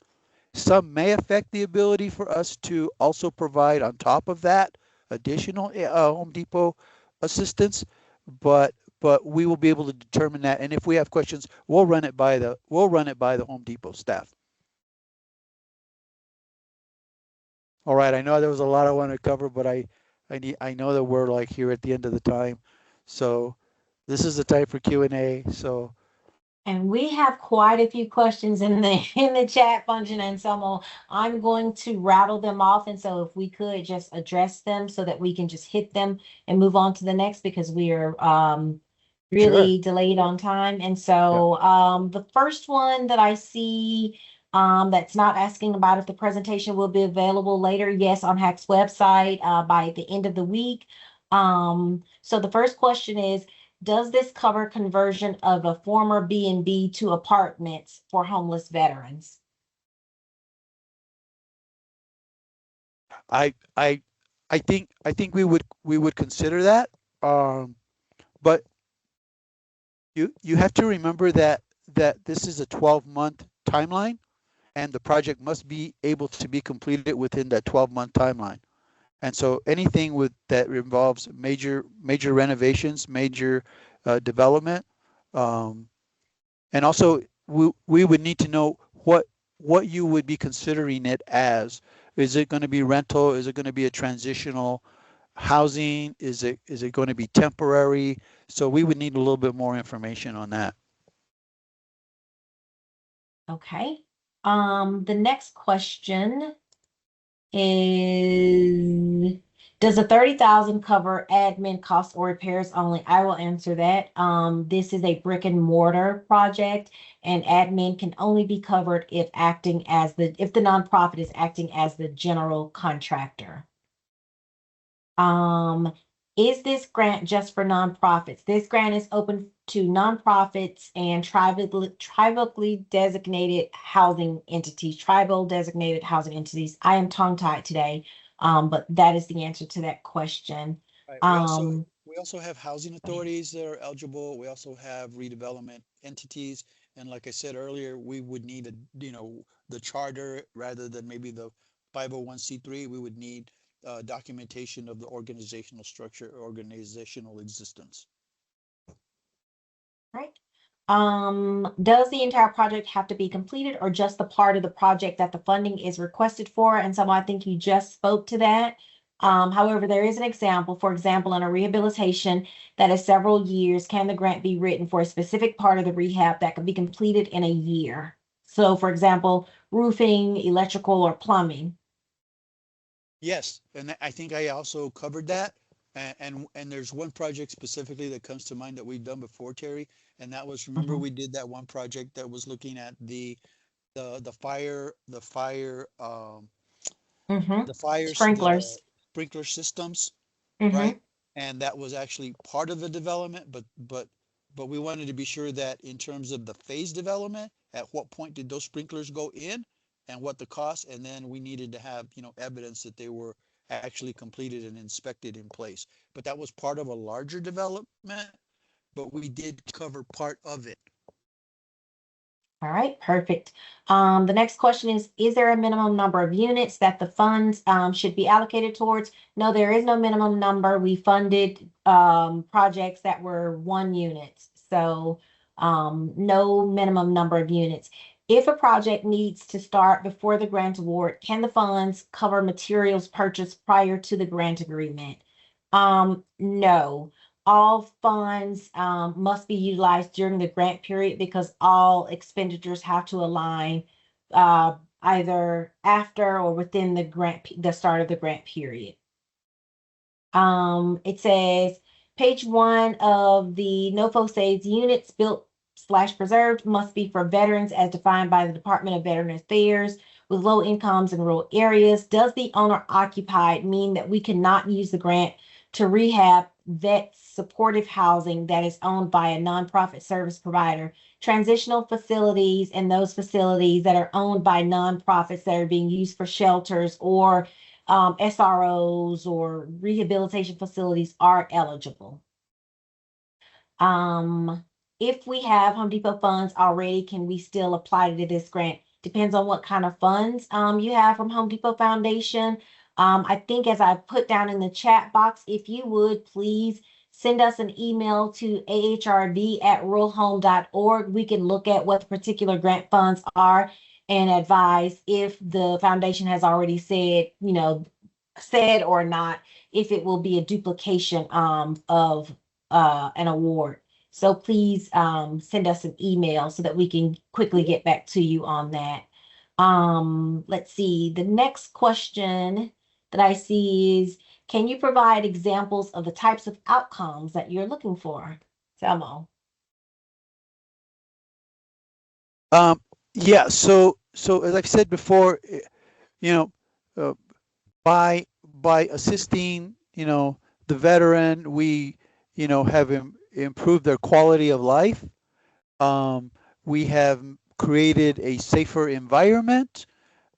Some may affect the ability for us to also provide on top of that additional Home Depot assistance, but we will be able to determine that. And if we have questions, we'll run it by the Home Depot staff. All right, I know there was a lot I wanted to cover, but I know that we're like here at the end of the time, so this is the time for Q&A. So. And we have quite a few questions in the chat function, and so I'm going to rattle them off. And so if we could just address them so that we can just hit them and move on to the next, because we are really delayed on time. And so the first one that I see that's not asking about if the presentation will be available later. Yes, on HAC's website by the end of the week. So the first question is, does this cover conversion of a former B&B to apartments for homeless veterans? I think we would consider that, but you have to remember that this is a 12-month timeline, and the project must be able to be completed within that 12-month timeline. And so anything that involves major renovations, major development, and also we would need to know what you would be considering it as. Is it going to be rental? Is it going to be a transitional housing? Is it going to be temporary? So we would need a little bit more information on that. Okay. The next question is, does the 30,000 cover admin costs or repairs only? I will answer that. This is a brick and mortar project, and admin can only be covered if the nonprofit is acting as the general contractor. Is this grant just for nonprofits? This grant is open to nonprofits and tribally designated housing entities, tribal designated housing entities. I am tongue-tied today, but that is the answer to that question. Right. We also have housing authorities that are eligible. We also have redevelopment entities. And like I said earlier, we would need the charter rather than maybe the 501c3. We would need documentation of the organizational structure, organizational existence. Right. Does the entire project have to be completed, or just the part of the project that the funding is requested for? And so I think you just spoke to that. However, there is an example. For example, in a rehabilitation that is several years, can the grant be written for a specific part of the rehab that can be completed in a year? So, for example, roofing, electrical, or plumbing. Yes, and I think I also covered that. And there's one project specifically that comes to mind that we've done before, Terry, and that was, remember we did that one project that was looking at the fire Sprinklers. sprinkler systems, Mm-hmm. right? And that was actually part of the development, but we wanted to be sure that in terms of the phase development, at what point did those sprinklers go in and what the cost, and then we needed to have evidence that they were actually completed and inspected in place. But that was part of a larger development, but we did cover part of it. All right, perfect. The next question is there a minimum number of units that the funds should be allocated towards? No, there is no minimum number. We funded projects that were 1 unit. So no minimum number of units. If a project needs to start before the grant award, can the funds cover materials purchased prior to the grant agreement? No. All funds must be utilized during the grant period because all expenditures have to align either after or within the start of the grant period. It says page 1 of the NOFO says units built/preserved must be for veterans as defined by the Department of Veteran Affairs with low incomes in rural areas. Does the owner occupied mean that we cannot use the grant to rehab vets supportive housing that is owned by a nonprofit service provider, transitional facilities, and those facilities that are owned by nonprofits that are being used for shelters or SROs or rehabilitation facilities are eligible. If we have Home Depot funds already, can we still apply to this grant? Depends on what kind of funds you have from Home Depot Foundation. I think as I put down in the chat box, if you would please send us an email to ahrv@ruralhome.org. We can look at what the particular grant funds are and advise if the foundation has already said, said or not, if it will be a duplication of an award. So please send us an email so that we can quickly get back to you on that. Let's see. The next question that I see is, can you provide examples of the types of outcomes that you're looking for? Selmo. Yeah, so as I've said before, by assisting, the veteran, we, have improved their quality of life. We have created a safer environment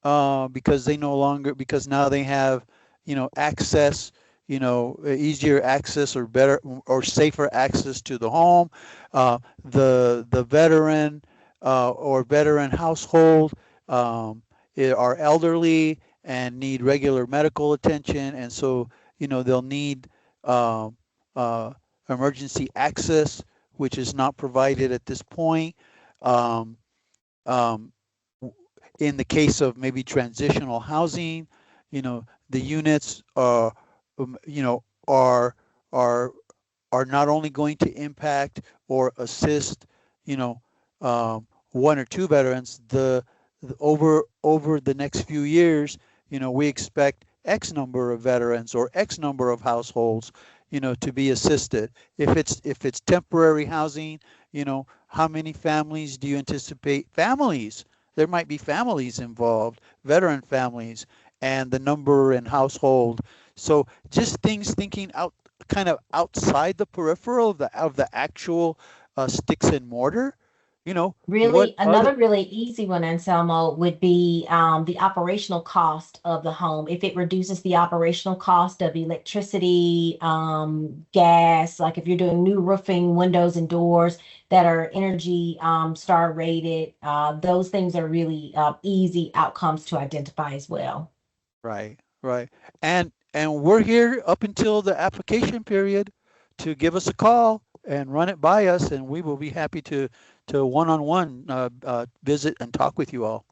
because now they have, access, easier access or better or safer access to the home. The veteran or veteran household are elderly and need regular medical attention, and so they'll need emergency access, which is not provided at this point. Um, um, in the case of maybe transitional housing, the units are are are not only going to impact or assist, one or two veterans. Over the next few years, we expect X number of veterans or X number of households, to be assisted. If it's temporary housing, how many families do you anticipate? Families. There might be families involved, veteran families, and the number in household. So just thinking out kind of outside the peripheral of the actual sticks and mortar. What Really, other another really easy one, Anselmo, would be the operational cost of the home. If it reduces the operational cost of electricity, gas, like if you're doing new roofing, windows and doors that are Energy Star rated, those things are really easy outcomes to identify as well. right. And we're here up until the application period to give us a call and run it by us, and we will be happy to one-on-one visit and talk with you all.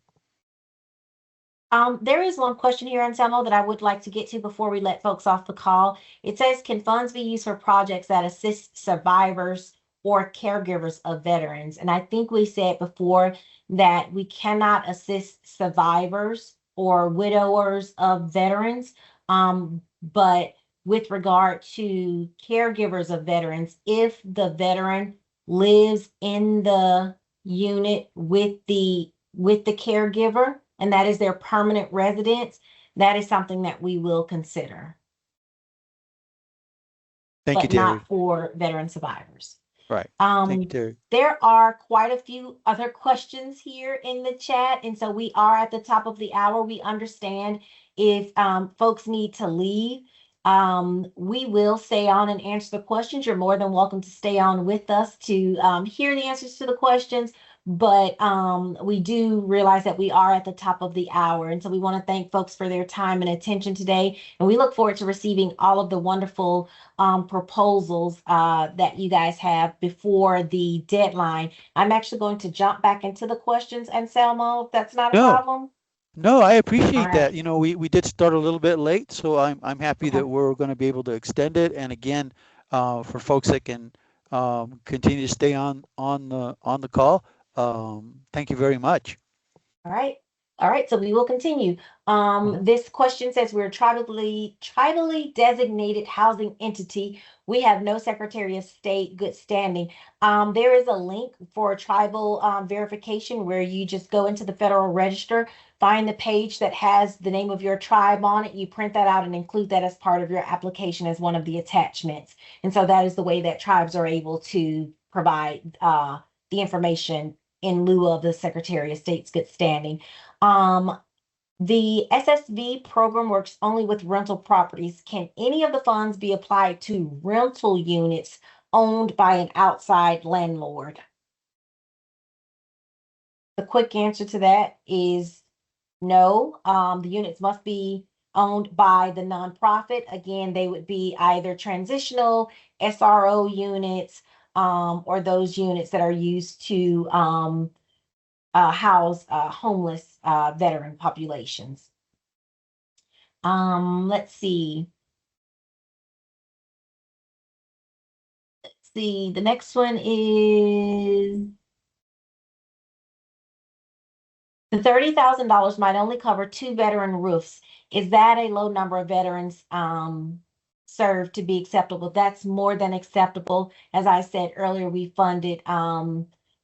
There is one question here, Anselmo, that I would like to get to before we let folks off the call. It says, can funds be used for projects that assist survivors or caregivers of veterans? And I think we said before that we cannot assist survivors or widowers of veterans. But with regard to caregivers of veterans, if the veteran lives in the unit with the caregiver, and that is their permanent residence, that is something that we will consider, Thank you, but Terry. not for veteran survivors. Right. Thank you, Um, Terry. there are quite a few other questions here in the chat, and so we are at the top of the hour. We understand if folks need to leave. We will stay on and answer the questions. You're more than welcome to stay on with us to hear the answers to the questions. But we do realize that we are at the top of the hour. And so we want to thank folks for their time and attention today. And we look forward to receiving all of the wonderful proposals that you guys have before the deadline. I'm actually going to jump back into the questions, Anselmo, if that's not a No, problem. no, I All appreciate that. right. We did start a little bit late, so I'm happy Okay. that we're going to be able to extend it. And again, for folks that can continue to stay on the call, thank you very much. All right. All right, so we will continue. This question says we're a tribally designated housing entity. We have no Secretary of State good standing. There is a link for tribal verification where you just go into the Federal Register, find the page that has the name of your tribe on it. You print that out and include that as part of your application as one of the attachments. And so that is the way that tribes are able to provide the information in lieu of the Secretary of State's good standing. The SSV program works only with rental properties. Can any of the funds be applied to rental units owned by an outside landlord? The quick answer to that is no. The units must be owned by the nonprofit. Again, they would be either transitional SRO units or those units that are used to house homeless veteran populations. Let's see. The next one is the $30,000 might only cover 2 veteran roofs. Is that a low number of veterans served to be acceptable? That's more than acceptable. As I said earlier, we funded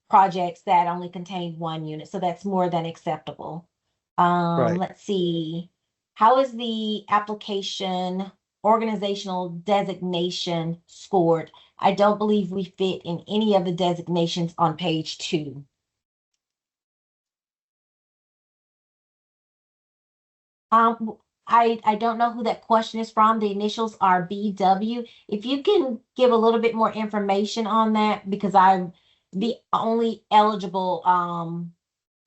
projects that only contained 1 unit, so that's more than acceptable. Right. Let's see. How is the application organizational designation scored? I don't believe we fit in any of the designations on page 2. I don't know who that question is from. The initials are BW. If you can give a little bit more information on that, because I'm the only eligible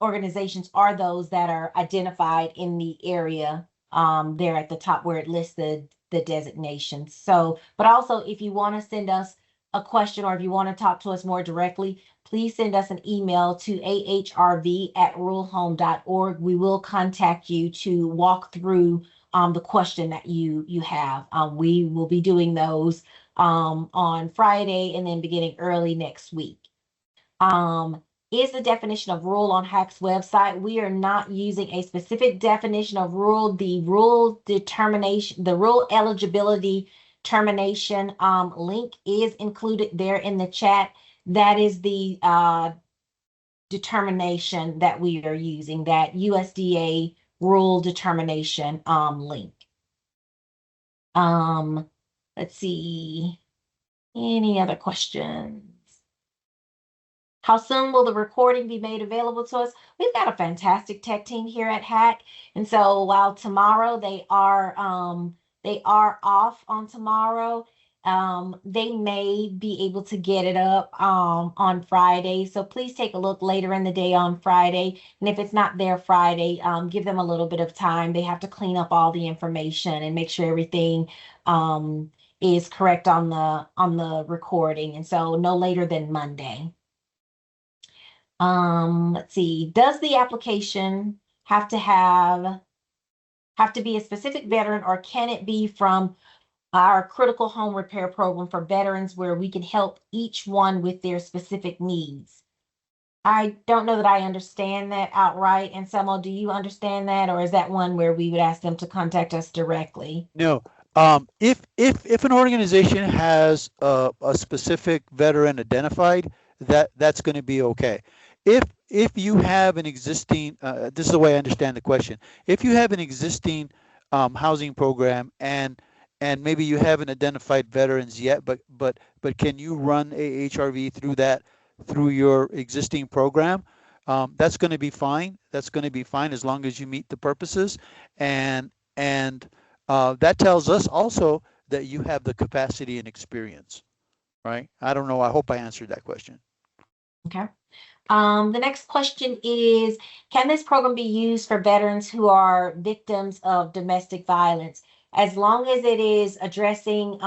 organizations are those that are identified in the area there at the top where it lists the designations. So, but also if you want to send us a question or if you want to talk to us more directly, please send us an email to ahrv@ruralhome.org. We will contact you to walk through the question that you have. We will be doing those on Friday and then beginning early next week. Is the definition of rural on HAC's website? We are not using a specific definition of rural. The rural determination, the rural eligibility termination link is included there in the chat. That is the determination that we are using, that USDA rural determination link. Let's see. Any other questions? How soon will the recording be made available to us? We've got a fantastic tech team here at HAC. And so while tomorrow they are off on tomorrow, they may be able to get it up on Friday. So please take a look later in the day on Friday. And if it's not there Friday, give them a little bit of time. They have to clean up all the information and make sure everything is correct on the recording. And so no later than Monday. Let's see. Does the application have to be a specific veteran, or can it be from our critical home repair program for veterans where we can help each one with their specific needs? I don't know that I understand that outright. And Samo, do you understand that, or is that one where we would ask them to contact us directly? No. If an organization has a specific veteran identified, that's going to be okay. If you have an existing, this is the way I understand the question. If you have an existing housing program and maybe you haven't identified veterans yet, but can you run AHRV through your existing program? That's going to be fine. That's going to be fine as long as you meet the purposes, and that tells us also that you have the capacity and experience, right? I don't know. I hope I answered that question. Okay. The next question is, can this program be used for veterans who are victims of domestic violence? As long as it is addressing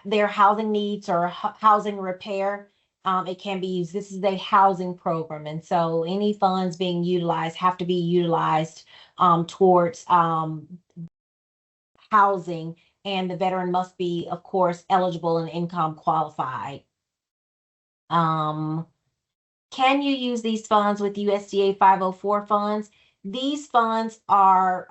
their housing needs or housing repair, it can be used. This is a housing program. And so any funds being utilized have to be utilized towards housing. And the veteran must be, of course, eligible and income qualified. Can you use these funds with USDA 504 funds? these funds are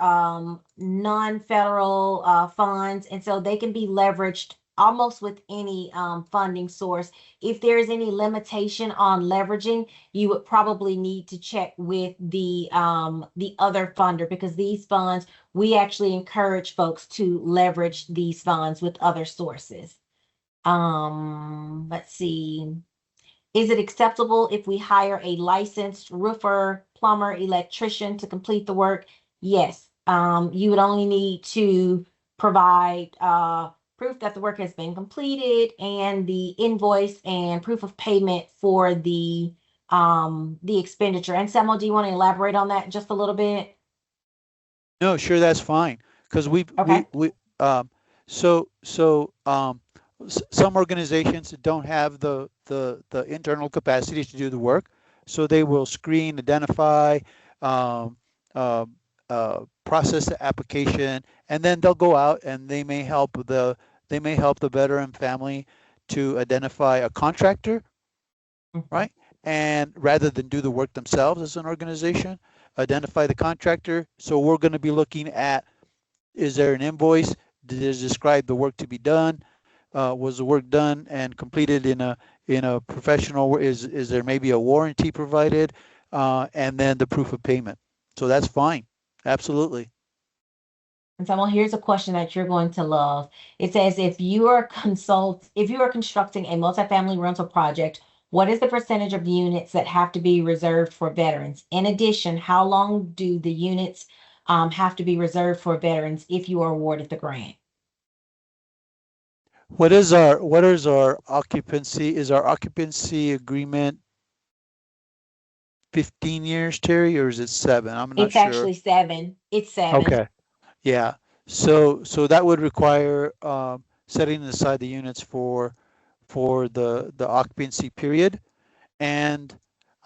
non-federal funds, and so they can be leveraged almost with any funding source. If there is any limitation on leveraging, you would probably need to check with the other funder, because these funds, we actually encourage folks to leverage these funds with other sources. Let's see. Is it acceptable if we hire a licensed roofer, plumber, electrician to complete the work? Yes. You would only need to provide proof that the work has been completed and the invoice and proof of payment for the expenditure. And Samuel, do you want to elaborate on that just a little bit? No, sure, that's fine. Because Okay. um, some organizations don't have the internal capacity to do the work, so they will screen, identify, um, uh, process the application, and then they'll go out and they may help the veteran family to identify a contractor, Mhm. right? And rather than do the work themselves as an organization, identify the contractor. So we're going to be looking at, is there an invoice? Did it describe the work to be done? Was the work done and completed in a professional? Is there maybe a warranty provided? And then the proof of payment. So that's fine. Absolutely. And Samuel, here's a question that you're going to love. It says, if you are constructing a multifamily rental project, what is the percentage of units that have to be reserved for veterans? In addition, how long do the units have to be reserved for veterans if you are awarded the grant? What is our occupancy? Is our occupancy agreement 15 years, Terry, or is it 7? I'm not It's sure. actually 7. It's 7. Okay. Yeah. So that would require setting aside the units for the occupancy period. And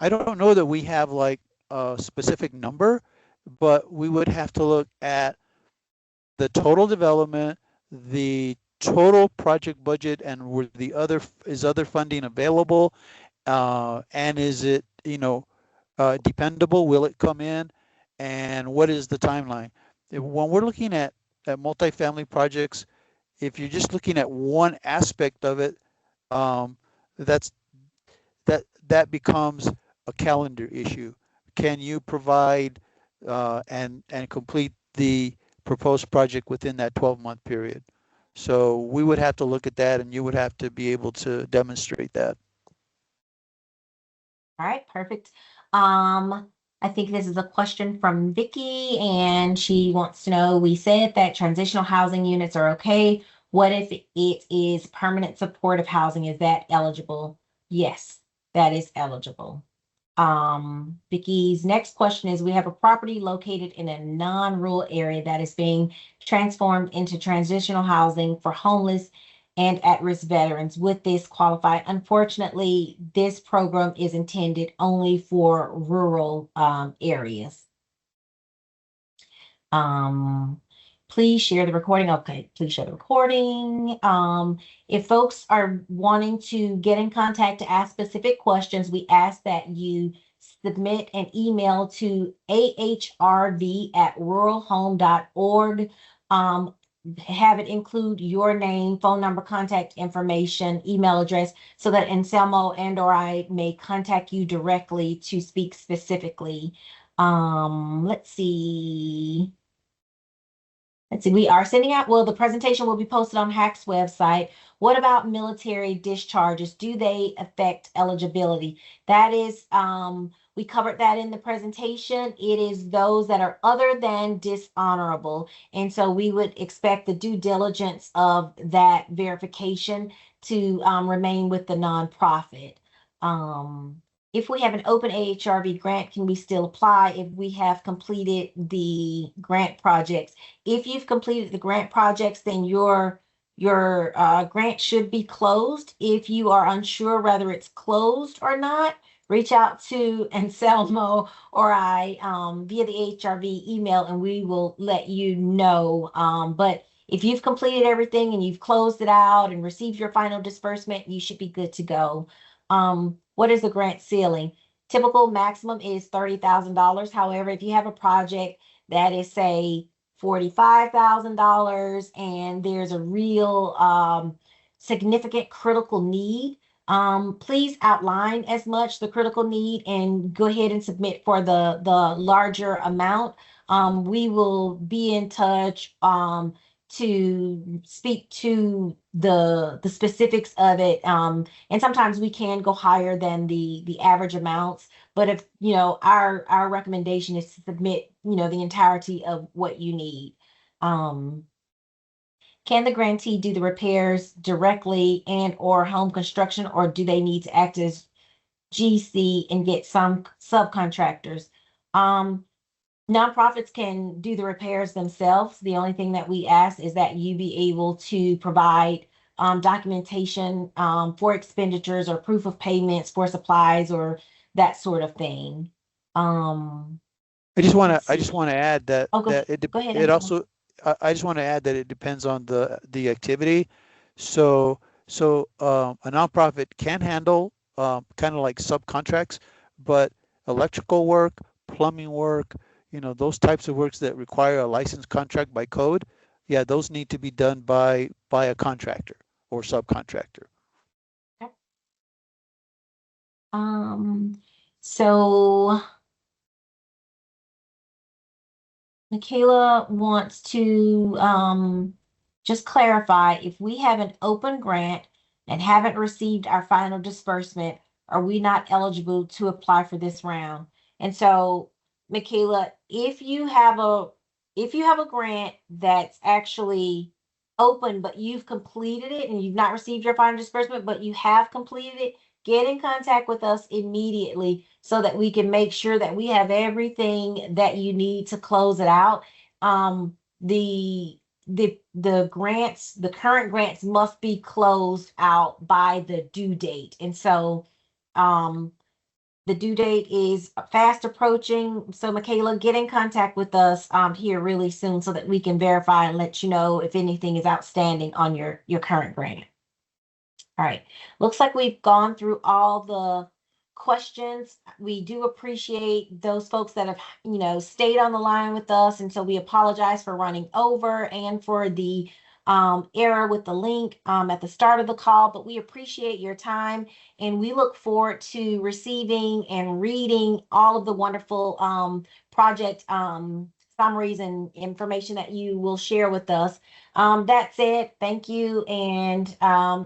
I don't know that we have like a specific number, but we would have to look at the total development, the total project budget, and were the other is other funding available, and is it, dependable? Will it come in, and what is the timeline? When we're looking at multifamily projects, if you're just looking at one aspect of it, um, that's that becomes a calendar issue. Can you provide and complete the proposed project within that 12-month period? So we would have to look at that, and you would have to be able to demonstrate that. All right, perfect. I think this is a question from Vicky, and she wants to know, we said that transitional housing units are okay. What if it is permanent supportive housing? Is that eligible? Yes, that is eligible. Vicky's next question is, we have a property located in a non-rural area that is being transformed into transitional housing for homeless and at-risk veterans. Would this qualify? Unfortunately, this program is intended only for rural areas. Um, please share the recording. Okay, please share the recording. If folks are wanting to get in contact to ask specific questions, we ask that you submit an email to ahrv@ruralhome.org. Have it include your name, phone number, contact information, email address, so that Anselmo and or I may contact you directly to speak specifically. Let's see. Let's see, we are sending out, well, the presentation will be posted on HAC's website. What about military discharges? Do they affect eligibility? That is, we covered that in the presentation. It is those that are other than dishonorable. And so we would expect the due diligence of that verification to remain with the nonprofit. If we have an open AHRV grant, can we still apply if we have completed the grant projects? If you've completed the grant projects, then your grant should be closed. If you are unsure whether it's closed or not, reach out to Anselmo or I via the HRV email, and we will let you know. But if you've completed everything and you've closed it out and received your final disbursement, you should be good to go. What is the grant ceiling? Typical maximum is $30,000. However, if you have a project that is, say, $45,000 and there's a real significant critical need, please outline as much the critical need and go ahead and submit for the larger amount. We will be in touch to speak to the specifics of it. And sometimes we can go higher than the average amounts. But if, our recommendation is to submit, the entirety of what you need. Can the grantee do the repairs directly and or home construction, or do they need to act as GC and get some subcontractors? Nonprofits can do the repairs themselves. The only thing that we ask is that you be able to provide documentation for expenditures or proof of payments for supplies or that sort of thing. I just want Let's to I just see. want to add that Oh, that it go ahead, it Angela. also I just want to add that it depends on the activity. So a nonprofit can handle kind of like subcontracts, but electrical work, plumbing work, those types of works that require a licensed contract by code, yeah, those need to be done by a contractor or subcontractor. Okay. So Michaela wants to just clarify, if we have an open grant and haven't received our final disbursement, are we not eligible to apply for this round? And so, Michaela, if you have a grant that's actually open, but you've completed it and you've not received your final disbursement, but you have completed it, get in contact with us immediately so that we can make sure that we have everything that you need to close it out. The grants, the current grants must be closed out by the due date. And so the due date is fast approaching. So Michaela, get in contact with us here really soon so that we can verify and let you know if anything is outstanding on your current grant. All right. Looks like we've gone through all the questions. We do appreciate those folks that have, stayed on the line with us. And so we apologize for running over and for the error with the link at the start of the call, but we appreciate your time and we look forward to receiving and reading all of the wonderful project summaries and information that you will share with us. That said, thank you and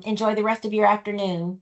enjoy the rest of your afternoon.